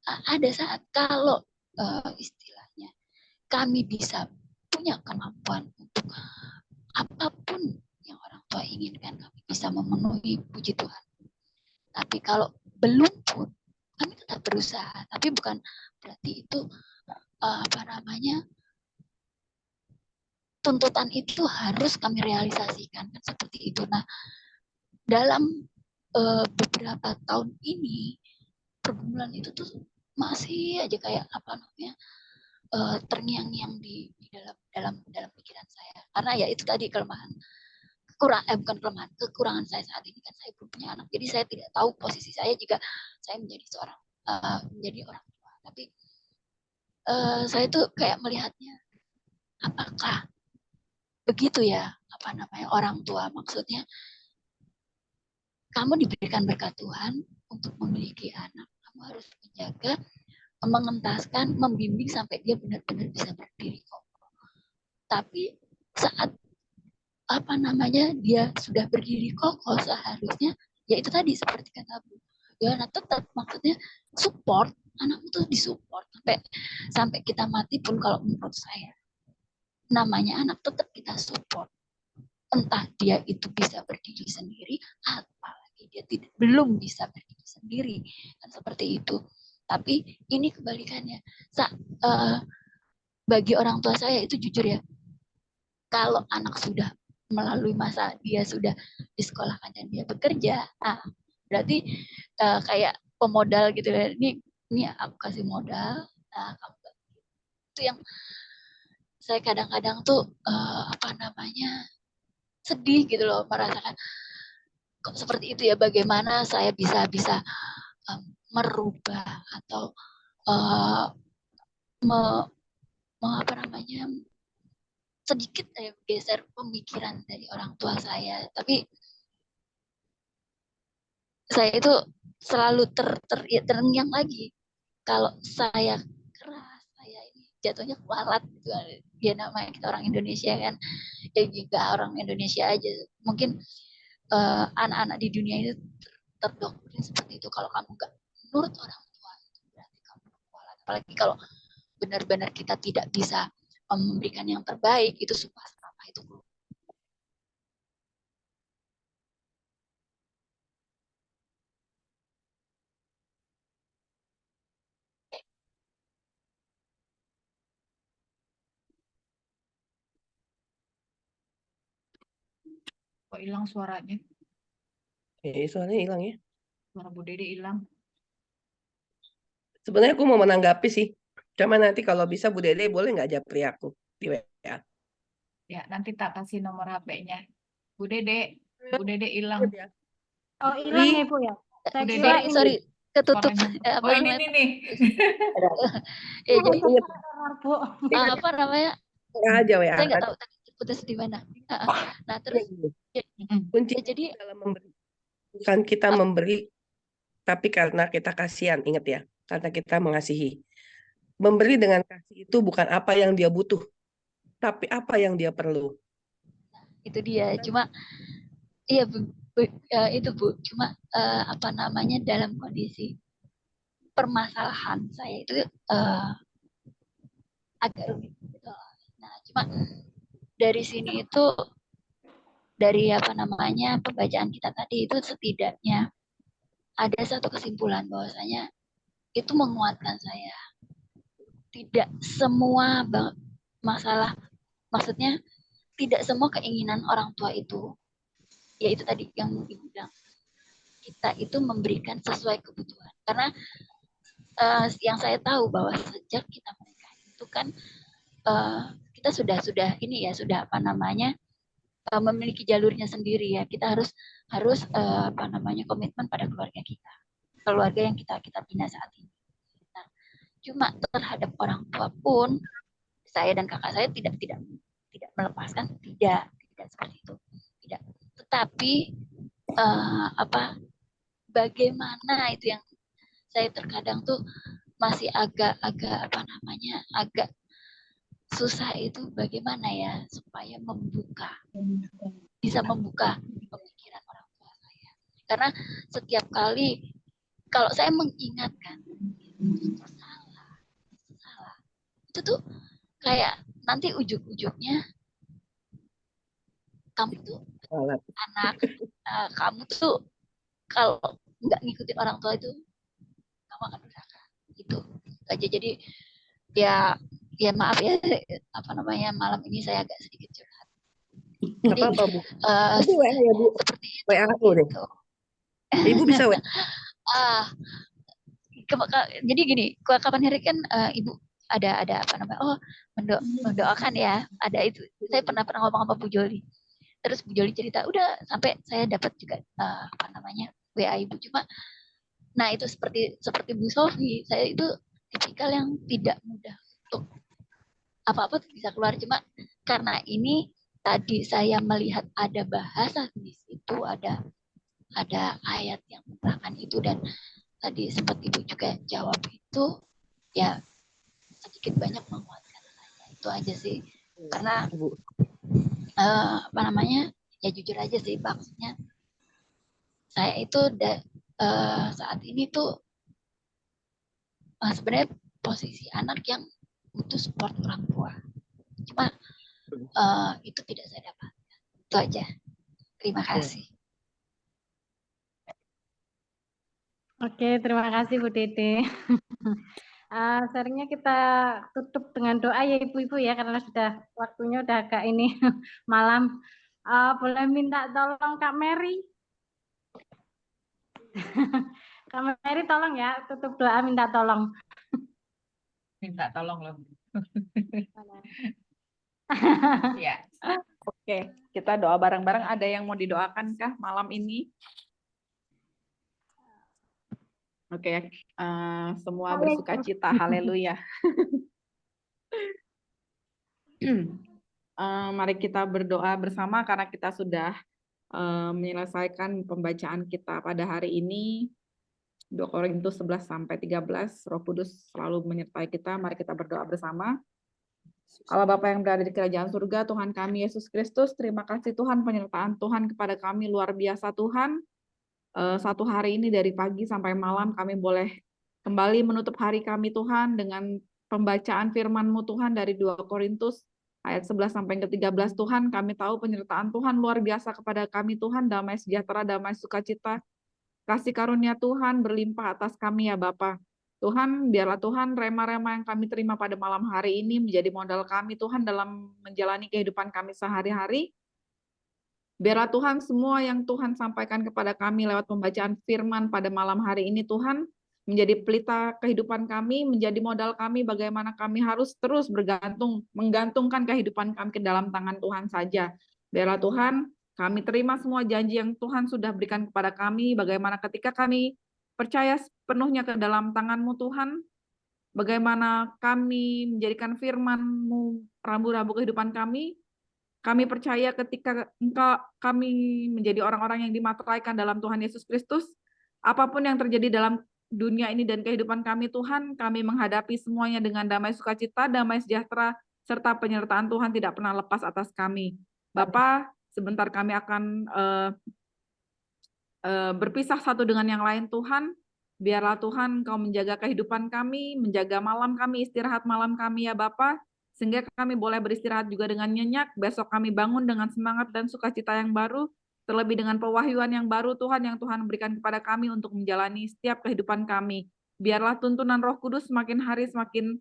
ada saat kalau istilahnya kami bisa punya kemampuan untuk apapun yang orang tua inginkan, kami bisa memenuhi, puji Tuhan. Tapi kalau belum pun, kami tetap berusaha. Tapi bukan berarti itu tuntutan itu harus kami realisasikan, kan seperti itu. Nah, dalam beberapa tahun ini pergumulan itu tuh masih aja kayak terngiang-ngiang di dalam pikiran saya. Karena ya itu tadi kekurangan saya saat ini, kan saya belum punya anak. Jadi saya tidak tahu posisi saya jika saya menjadi orang tua. Tapi saya tuh kayak melihatnya, apakah begitu ya orang tua, maksudnya kamu diberikan berkat Tuhan untuk memiliki anak, kamu harus menjaga, mengentaskan, membimbing sampai dia benar-benar bisa berdiri kokoh. Tapi saat dia sudah berdiri kokoh, seharusnya ya itu tadi seperti kata Bu Yohana, tetap maksudnya support, anak itu disupport sampai kita mati pun. Kalau menurut saya namanya anak tetap kita support, entah dia itu bisa berdiri sendiri, apalagi dia belum bisa berdiri sendiri, kan seperti itu. Tapi ini kebalikannya. Bagi orang tua saya itu jujur ya, kalau anak sudah melalui masa dia sudah disekolahkan dan dia bekerja, berarti kayak pemodal gitu ya. Ini aku kasih modal, kamu itu yang saya kadang-kadang tuh sedih gitu loh, merasakan kok seperti itu ya. Bagaimana saya bisa merubah atau sedikit geser pemikiran dari orang tua saya. Tapi saya itu selalu terngiang lagi. Kalau saya keras, saya ini jatuhnya kualat gitu. Ya namanya kita orang Indonesia kan, ya juga orang Indonesia aja. Mungkin anak-anak di dunia itu terdoktrin seperti itu. Kalau kamu nggak menurut orang tua, itu berarti kamu kualat. Apalagi kalau benar-benar kita tidak bisa memberikan yang terbaik, itu sumpah serapah itu.
Kok hilang suaranya?
Suaranya hilang ya.
Suara Bu Dede hilang.
Sebenarnya aku mau menanggapi sih. Cuma nanti kalau bisa Bu Dede boleh nggak japri aku di WA?
Ya, nanti tak kasih nomor HP-nya. Bu Dede hilang.
Oh, hilang ya, Bu ya? Saya
Bu
kira
Dede,
sorry, ketutup.
Oh, ini nih.
Ya, jadi
Bu.
apa namanya?
aja WA.
Saya nggak tahu tadi putus di mana. Nah, terus
Kunci
jadi
dalam memberi, bukan kita memberi, tapi karena kita kasihan. Ingat ya, karena kita mengasihi. Memberi dengan kasih itu bukan apa yang dia butuh, tapi apa yang dia perlu.
itu dia. Cuma iya itu Bu. Cuma apa namanya, dalam kondisi permasalahan saya itu agak rumit gitu. Nah, cuma dari sini itu, dari apa namanya, pembacaan kita tadi itu setidaknya ada satu kesimpulan bahwasanya itu menguatkan saya. Tidak semua masalah, maksudnya tidak semua keinginan orang tua itu, yaitu tadi yang Ibu bilang, kita itu memberikan sesuai kebutuhan. Karena yang saya tahu bahwa sejak kita menikah itu kan kita sudah ini ya, sudah apa namanya, memiliki jalurnya sendiri ya. Kita harus apa namanya, komitmen pada keluarga kita, keluarga yang kita bina saat ini. Nah, cuma terhadap orang tua pun saya dan kakak saya tidak melepaskan, tidak seperti itu, tidak. Tetapi apa, bagaimana itu yang saya terkadang tuh masih agak apa namanya, agak susah itu, bagaimana ya supaya bisa membuka pemikiran orang tua saya. Karena setiap kali kalau saya mengingatkan itu salah, itu tuh kayak nanti ujung-ujungnya kamu tuh anak, kamu tuh kalau nggak ngikutin orang tua itu kamu akan durhaka gitu aja. Jadi ya maaf ya, apa namanya, malam ini saya agak sedikit curhat. Jadi
apa Bu? Itu WA ya Bu?
seperti itu,
WA aku deh.
gitu.
Ibu bisa WA.
Jadi gini, kapan hari kan Ibu ada apa namanya, mendoakan ya, ada itu. Saya pernah ngomong sama Bu Joli. Terus Bu Joli cerita, udah sampai saya dapat juga apa namanya, WA Ibu. Cuma nah itu seperti Bu Sofi, saya itu tipikal yang tidak mudah untuk apa-apa bisa keluar. Cuma karena ini tadi saya melihat ada bahasa di situ, ada ayat yang menerangkan itu, dan tadi sempat Ibu juga jawab itu, ya sedikit banyak menguatkan saya. Itu aja sih. Karena apa namanya, ya jujur aja sih, maksudnya saya itu saat ini tuh sebenarnya posisi anak yang butuh support orang tua. Cuma itu tidak saya dapat. Itu aja. Terima kasih.
Oke, terima kasih Bu Dede. Sharingnya kita tutup dengan doa ya Ibu-Ibu ya, karena sudah waktunya udah agak ini malam. Boleh minta tolong Kak Mary? Kak Mary tolong ya, tutup doa, minta tolong.
Minta tolong loh. Ya. Oke, kita doa bareng-bareng. Ada yang mau didoakan kah malam ini? Oke, semua bersuka cita, haleluya. Mari kita berdoa bersama karena kita sudah menyelesaikan pembacaan kita pada hari ini. 2 Korintus 11-13, Roh Kudus selalu menyertai kita. Mari kita berdoa bersama. Allah Bapa yang berada di kerajaan surga, Tuhan kami Yesus Kristus, terima kasih Tuhan, penyertaan Tuhan kepada kami luar biasa Tuhan. Satu hari ini dari pagi sampai malam kami boleh kembali menutup hari kami Tuhan dengan pembacaan firman-Mu Tuhan dari 2 Korintus ayat 11-13 Tuhan. Kami tahu penyertaan Tuhan luar biasa kepada kami Tuhan, damai sejahtera, damai sukacita, kasih karunia Tuhan berlimpah atas kami ya Bapa. Tuhan, biarlah Tuhan rema-rema yang kami terima pada malam hari ini menjadi modal kami Tuhan dalam menjalani kehidupan kami sehari-hari. Biarlah Tuhan semua yang Tuhan sampaikan kepada kami lewat pembacaan firman pada malam hari ini Tuhan, menjadi pelita kehidupan kami, menjadi modal kami bagaimana kami harus terus menggantungkan kehidupan kami ke dalam tangan Tuhan saja. Biarlah Tuhan, kami terima semua janji yang Tuhan sudah berikan kepada kami, bagaimana ketika kami percaya sepenuhnya ke dalam tangan-Mu Tuhan, bagaimana kami menjadikan firman-Mu rambu-rambu kehidupan kami. Kami percaya ketika kami menjadi orang-orang yang dimateraikan dalam Tuhan Yesus Kristus, apapun yang terjadi dalam dunia ini dan kehidupan kami Tuhan, kami menghadapi semuanya dengan damai sukacita, damai sejahtera, serta penyertaan Tuhan tidak pernah lepas atas kami. Bapa, sebentar kami akan berpisah satu dengan yang lain Tuhan. Biarlah Tuhan Kau menjaga kehidupan kami, menjaga malam kami, istirahat malam kami ya Bapa, sehingga kami boleh beristirahat juga dengan nyenyak. Besok kami bangun dengan semangat dan sukacita yang baru, terlebih dengan pewahyuan yang baru Tuhan yang Tuhan berikan kepada kami untuk menjalani setiap kehidupan kami. Biarlah tuntunan Roh Kudus semakin hari semakin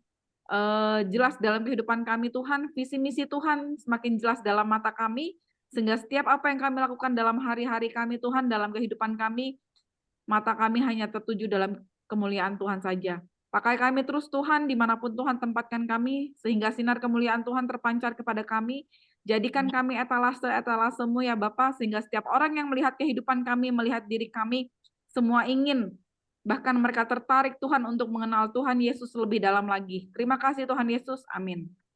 jelas dalam kehidupan kami Tuhan, visi misi Tuhan semakin jelas dalam mata kami, sehingga setiap apa yang kami lakukan dalam hari-hari kami Tuhan, dalam kehidupan kami, mata kami hanya tertuju dalam kemuliaan Tuhan saja. Pakai kami terus Tuhan, dimanapun Tuhan tempatkan kami, sehingga sinar kemuliaan Tuhan terpancar kepada kami. Jadikan kami etalase-etalasemu ya Bapa, sehingga setiap orang yang melihat kehidupan kami, melihat diri kami, semua ingin, bahkan mereka tertarik Tuhan untuk mengenal Tuhan Yesus lebih dalam lagi. Terima kasih Tuhan Yesus, amin.